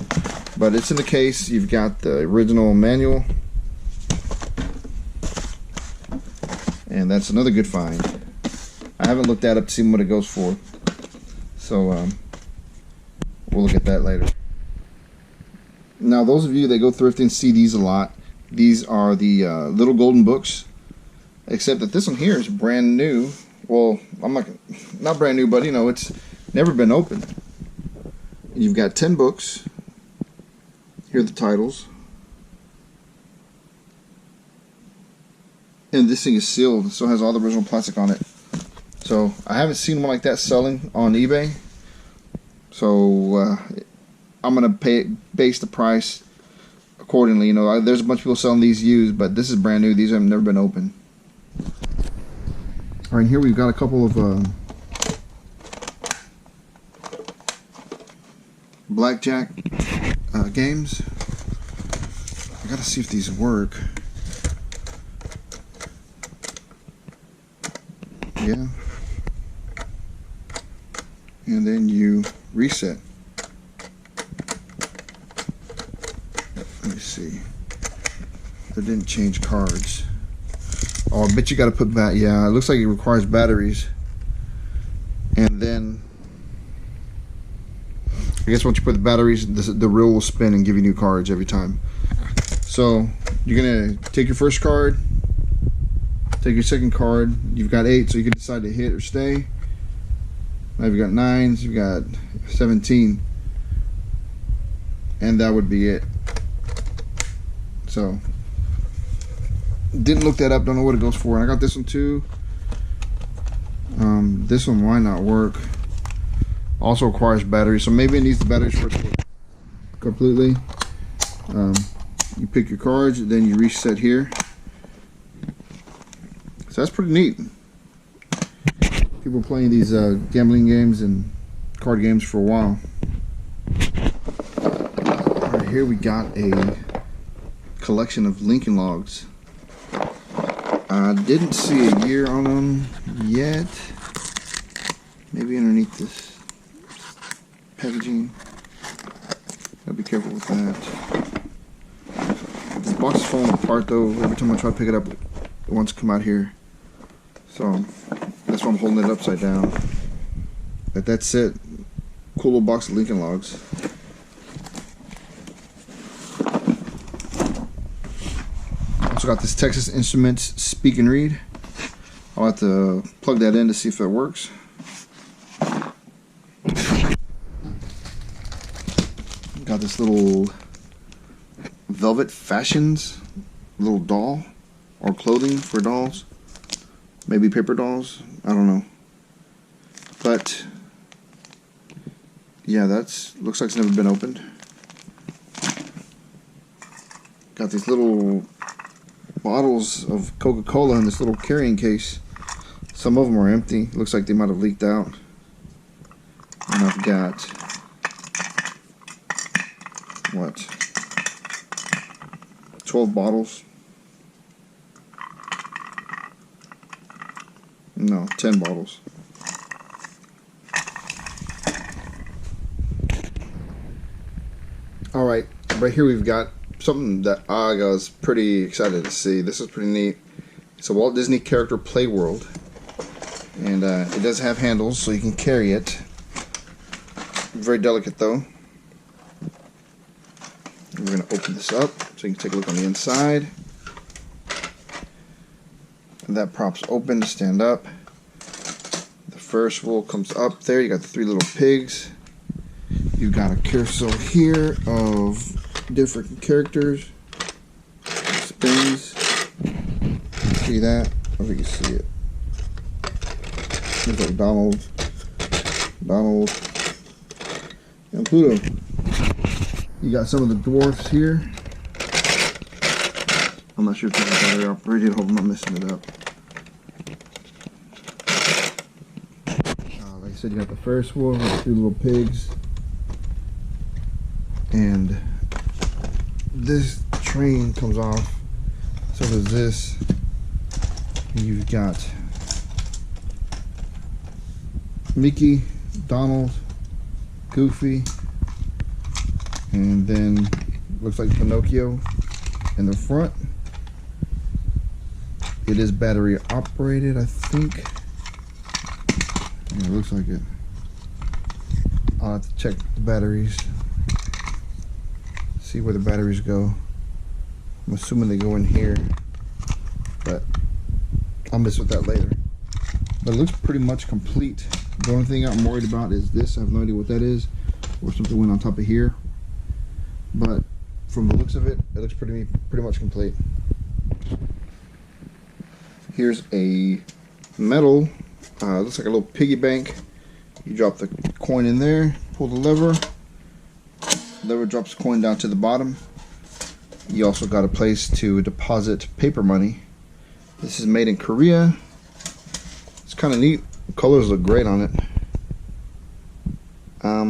but it's in the case. You've got the original manual, and that's another good find. I haven't looked that up to see what it goes for, so we'll look at that later. Now, those of you that go thrifting see these a lot. These are the little golden books, except that this one here is brand new. Well, I'm not brand new, but you know, it's never been opened. You've got 10 books. Here are the titles. And this thing is sealed, so it has all the original plastic on it. So I haven't seen one like that selling on eBay. So I'm gonna base the price accordingly. You know, there's a bunch of people selling these used, but this is brand new. These have never been opened. All right, here we've got a couple of blackjack games. I gotta see if these work. Yeah. And then you reset. Let me see. They didn't change cards. Oh, I bet you gotta put back. Yeah, it looks like it requires batteries. And then I guess once you put the batteries, the reel will spin and give you new cards every time. So you're gonna take your first card, take your second card. You've got 8, so you can decide to hit or stay. Now you've got 9s, you've got 17, and that would be it. So didn't look that up, don't know what it goes for. And I got this one too. This one might not work. Also requires batteries, so maybe it needs the batteries for it to work completely. You pick your cards, then you reset here. So that's pretty neat. People playing these gambling games and card games for a while. Alright, here we got a collection of Lincoln Logs. I didn't see a year on them yet. Maybe underneath this packaging. Gotta be careful with that. This box is falling apart though. Every time I try to pick it up, it wants to come out here. So that's why I'm holding it upside down. But that's it. Cool little box of Lincoln Logs. Also got this Texas Instruments Speak and Read. I'll have to plug that in to see if that works. Got this little Velvet Fashions little doll or clothing for dolls. Maybe paper dolls, I don't know. But yeah, that's looks like it's never been opened. Got these little bottles of Coca-Cola in this little carrying case. Some of them are empty. Looks like they might have leaked out. And I've got what? 12 bottles. No, 10 bottles. Alright, right here we've got something that I was pretty excited to see. This is pretty neat. It's a Walt Disney character play world. And it does have handles so you can carry it. Very delicate though. We're going to open this up so you can take a look on the inside. And that props open to stand up. The first wool comes up there. You got the 3 little pigs. You've got a carousel here of different characters. Spins. See that? I don't think you see it. Looks like Donald, and Pluto. You got some of the dwarfs here. I'm not sure if this is battery operated. Hope I'm not messing it up. Like I said, you got the first one with the 3 little pigs. And this train comes off. So does this. And you've got Mickey, Donald, Goofy, and then looks like Pinocchio in the front. It is battery operated, I think. Yeah, it looks like it. I'll have to check the batteries. See where the batteries go. I'm assuming they go in here, but I'll mess with that later. But it looks pretty much complete. The only thing I'm worried about is this. I have no idea what that is, or something went on top of here. But from the looks of it, it looks pretty much complete. Here's a metal, looks like a little piggy bank. You drop the coin in there, pull the lever, lever drops coin down to the bottom. You also got a place to deposit paper money. This is made in Korea. It's kind of neat. The colors look great on it.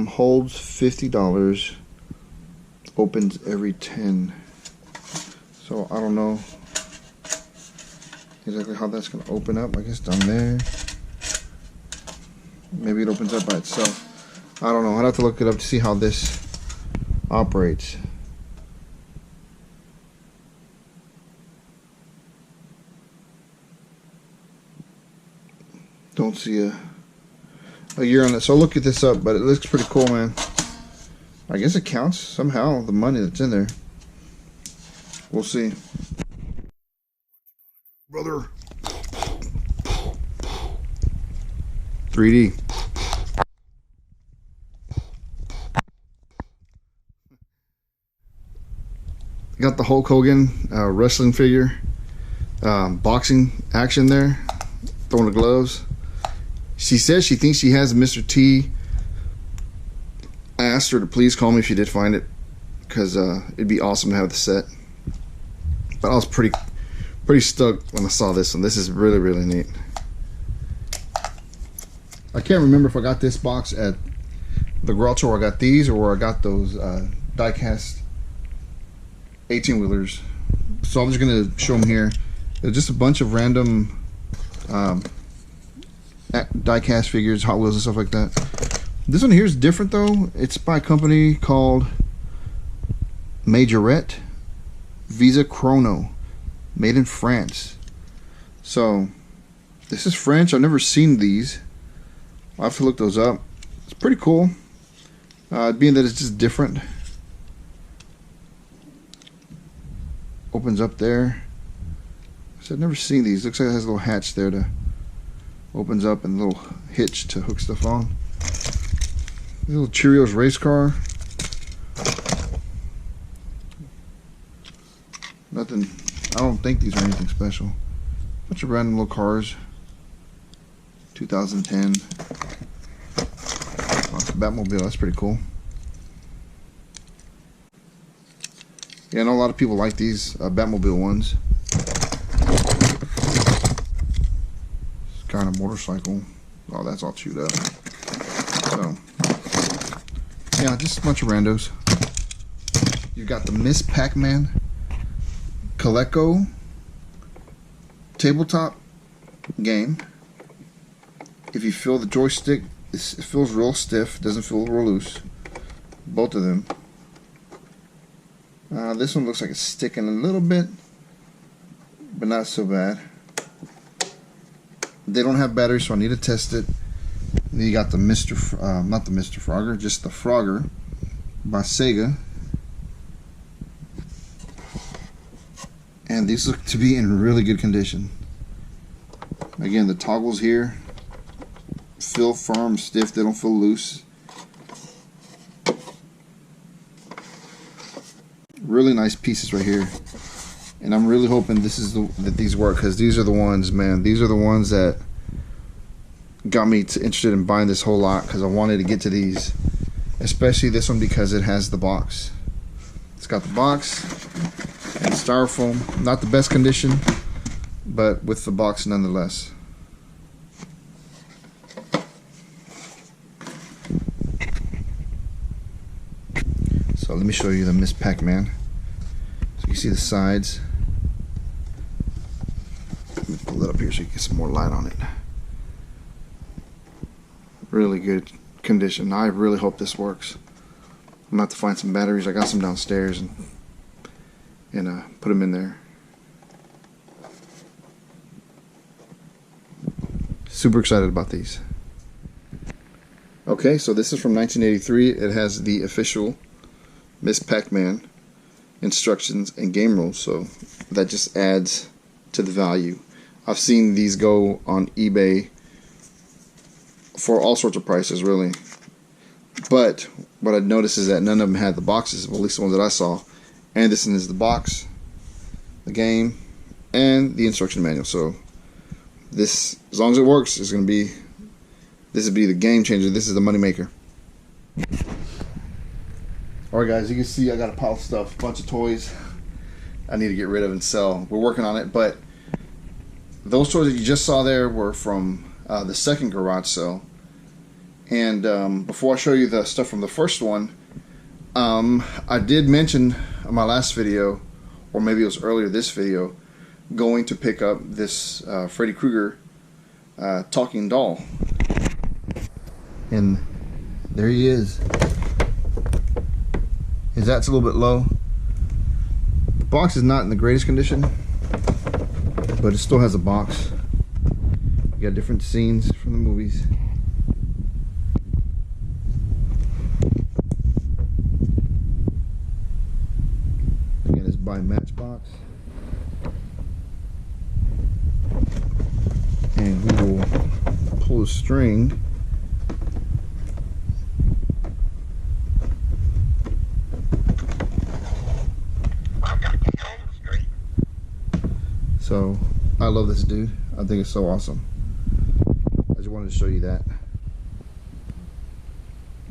Holds $50. Opens every 10. So I don't know exactly how that's going to open up. I guess down there. Maybe it opens up by itself. I don't know. I'd have to look it up to see how this operates. Don't see a year on it. So I'll look at this up, but it looks pretty cool, man. I guess it counts somehow, the money that's in there. We'll see. Brother. 3D. Got the Hulk Hogan wrestling figure. Boxing action there. Throwing the gloves. She says she thinks she has Mr. T. I asked her to please call me if she did find it, because it'd be awesome to have the set. But I was pretty stoked when I saw this one. This is really, really neat. I can't remember if I got this box at the garage where I got these, or where I got those die-cast 18-wheelers. So I'm just gonna show them here. They're just a bunch of random die-cast figures, Hot Wheels and stuff like that. This one here is different though. It's by a company called Majorette Visa Chrono, made in France. So this is French. I've never seen these. I'll have to look those up. It's pretty cool, being that it's just different. Opens up there. So I've never seen these. Looks like it has a little hatch there to opens up, and a little hitch to hook stuff on. Little Cheerios race car. Nothing. I don't think these are anything special. Bunch of random little cars. 2010. Oh, it's a Batmobile. That's pretty cool. Yeah, I know a lot of people like these Batmobile ones. It's kind of motorcycle. Oh, that's all chewed up. So, yeah, just a bunch of randos. You got the Miss Pac-Man Coleco tabletop game. If you feel the joystick, it feels real stiff, doesn't feel real loose. Both of them. This one looks like it's sticking a little bit, but not so bad. They don't have batteries, so I need to test it. And then you got the not the Mr. Frogger, just the Frogger by Sega. And these look to be in really good condition. Again, the toggles here feel firm, stiff, they don't feel loose. Really nice pieces right here. And I'm really hoping this is that these work, because these are the ones, man. These are the ones that got me interested in buying this whole lot, because I wanted to get to these. Especially this one, because it has the box. It's got the box and styrofoam. Not the best condition, but with the box nonetheless. So let me show you the Miss Pac-Man. So you see the sides. Let me pull it up here so you can get some more light on it. Really good condition. I really hope this works. I'm about to find some batteries. I got some downstairs and put them in there. Super excited about these. Okay, so this is from 1983. It has the official Miss Pac-Man instructions and game rules, so that just adds to the value. I've seen these go on eBay for all sorts of prices, really. But what I'd noticed is that none of them had the boxes, well, at least the ones that I saw. And this one is the box, the game, and the instruction manual. So this, as long as it works, is going to be, this would be the game changer. This is the money maker. Alright guys, you can see I got a pile of stuff, a bunch of toys I need to get rid of and sell. We're working on it, but those toys that you just saw there were from the second garage sale. And before I show you the stuff from the first one, I did mention in my last video, or maybe it was earlier this video, going to pick up this Freddy Krueger talking doll. And there he is. His hat's a little bit low. The box is not in the greatest condition, but it still has a box. You got different scenes from the movies. Again, it's by Matchbox. And we will pull the string. So I love this dude. I think it's so awesome. I just wanted to show you that.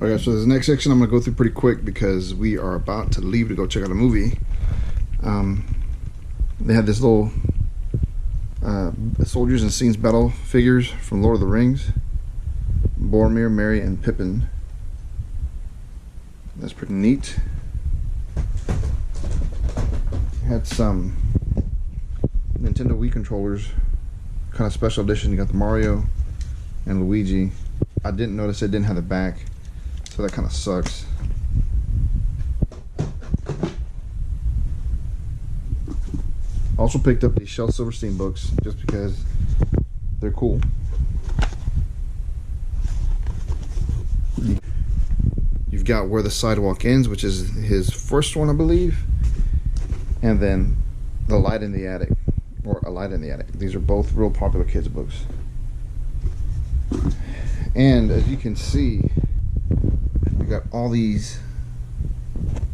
Alright guys, so this next section I'm going to go through pretty quick because we are about to leave to go check out a movie. They had this little soldiers and scenes battle figures from Lord of the Rings. Boromir, Merry, and Pippin. That's pretty neat. Had some Nintendo Wii controllers, kind of special edition. You got the Mario and Luigi. I didn't notice it didn't have the back, so that kind of sucks. Also picked up these Shel Silverstein books just because they're cool. You've got Where the Sidewalk Ends, which is his first one, I believe, and then The Light in the Attic, or A Light in the Attic. These are both real popular kids books. And as you can see, we got all these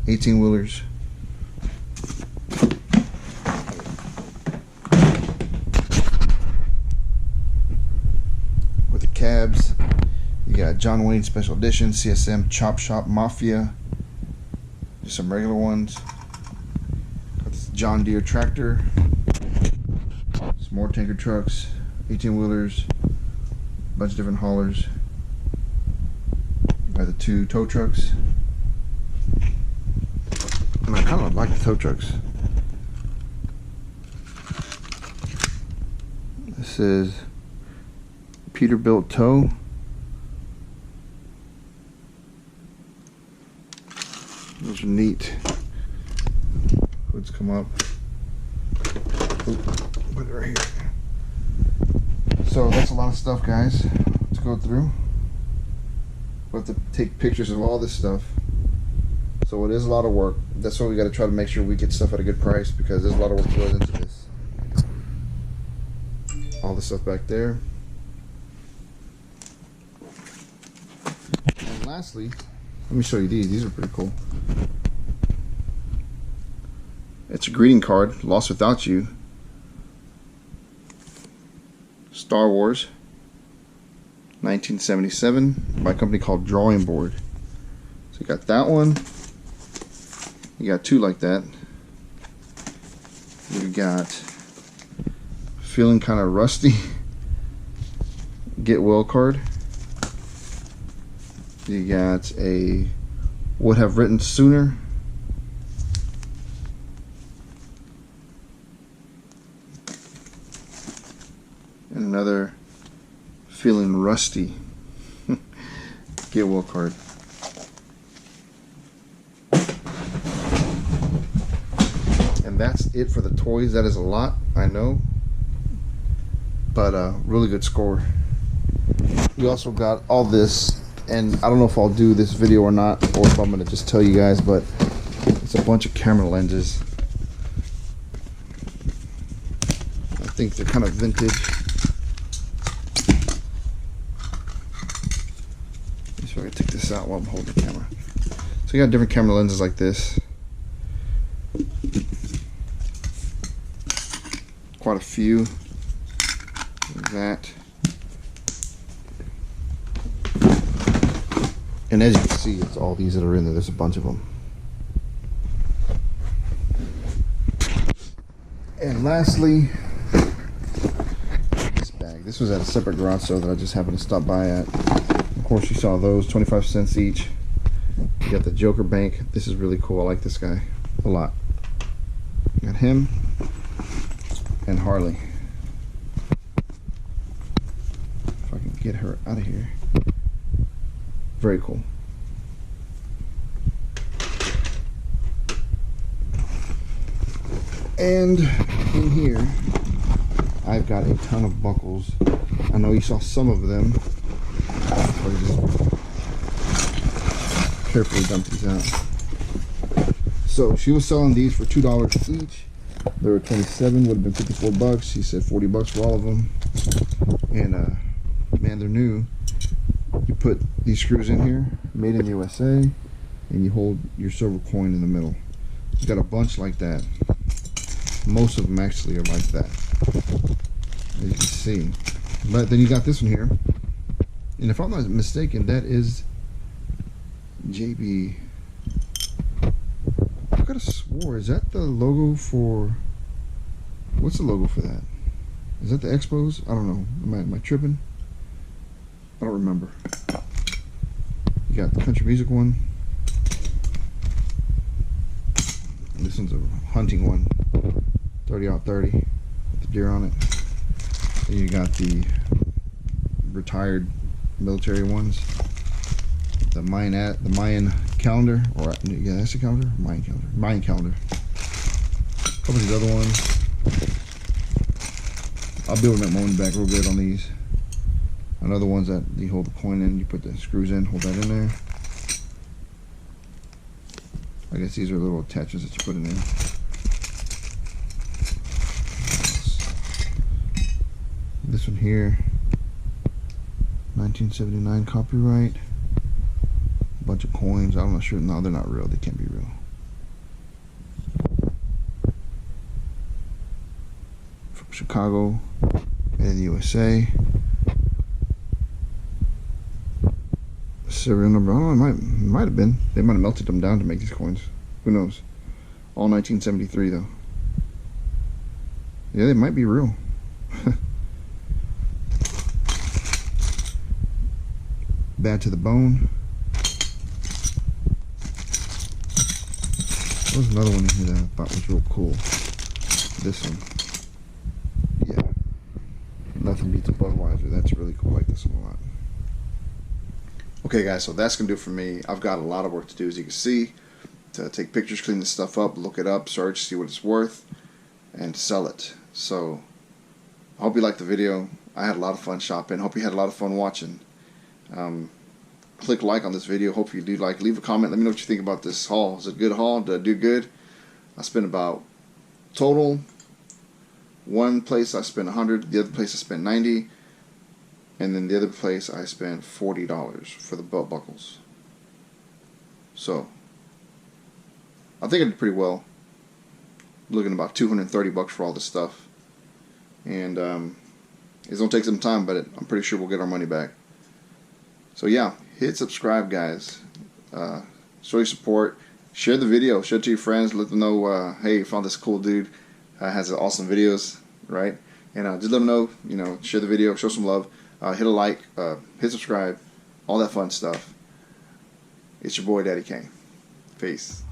18-wheelers. With the cabs. You got John Wayne Special Edition, CSM, Chop Shop, Mafia. Just some regular ones. Got this John Deere tractor. Some more tanker trucks, 18-wheelers, a bunch of different haulers. Got the two tow trucks. And I kind of like the tow trucks. This is Peterbilt Tow. Those are neat. Hoods come up. Ooh, put it right here. So that's a lot of stuff, guys, to go through. We'll have to take pictures of all this stuff. So it is a lot of work. That's why we got to try to make sure we get stuff at a good price, because there's a lot of work that goes into this. All the stuff back there. And lastly, let me show you these. These are pretty cool. It's a greeting card, Lost Without You. Star Wars, 1977, by a company called Drawing Board. So you got that one. You got two like that. You got Feeling Kind of Rusty, Get Well card. You got a Would Have Written Sooner. And another Feeling Rusty Get Well card. And that's it for the toys. That is a lot, I know, but really good score. We also got all this, and I don't know if I'll do this video or not, or if I'm going to just tell you guys, but it's a bunch of camera lenses. I think they're kind of vintage. Let me see if I can take this out while I'm holding the camera. So you got different camera lenses like this. Quite a few. Like that. And as you can see, it's all these that are in there. There's a bunch of them. And lastly, this bag. This was at a separate garage sale that I just happened to stop by at. Of course, you saw those, 25 cents each. You got the Joker Bank. This is really cool. I like this guy a lot. You got him and Harley. If I can get her out of here. Very cool. And in here, I've got a ton of buckles. I know you saw some of them. I'll just carefully dump these out. So she was selling these for $2 each. They were 27, would have been 54 bucks. She said 40 bucks for all of them. And man, they're new. You put these screws in here, made in the USA, and you hold your silver coin in the middle. You got a bunch like that. Most of them actually are like that, as you can see. But then you got this one here, and if I'm not mistaken, that is JB. I could have swore, is that the logo for, what's the logo for that? Is that the Expos? I don't know. Am I tripping? I don't remember. You got the country music one. And this one's a hunting one. 30-30 with the deer on it. Then you got the retired military ones. The Mayan calendar, or yeah, that's the calendar. Mayan calendar. A couple of these other ones. I'll be able to make my own back real good on these. Another ones that you hold the coin in, you put the screws in, hold that in there. I guess these are little attachments that you put it in. This one here, 1979 copyright. A bunch of coins. I'm not sure. No, they're not real. They can't be real. From Chicago and the USA. Serial number. Oh, it might have been. They might have melted them down to make these coins. Who knows? All 1973 though. Yeah, they might be real. Bad to the bone. There was another one in here that I thought was real cool. This one. Yeah. Nothing beats a Budweiser. That's really cool. I like this one a lot. Okay guys, so that's going to do it for me. I've got a lot of work to do, as you can see. To take pictures, clean this stuff up, look it up, search, see what it's worth, and sell it. So, I hope you liked the video. I had a lot of fun shopping. Hope you had a lot of fun watching. Click like on this video. Hope you do like. Leave a comment. Let me know what you think about this haul. Is it a good haul? Did I do good? I spent about total. One place I spent 100. The other place I spent 90. And then the other place I spent $40 for the belt buckles. So I think I did pretty well. Looking about 230 bucks for all this stuff. And it's gonna take some time, but I'm pretty sure we'll get our money back. So yeah, hit subscribe, guys. Show your support. Share the video. Share it to your friends. Let them know, hey, you found this cool dude. Has awesome videos, right? And just let them know, you know, share the video, show some love. Hit a like, hit subscribe, all that fun stuff. It's your boy, Daddy Kane. Peace.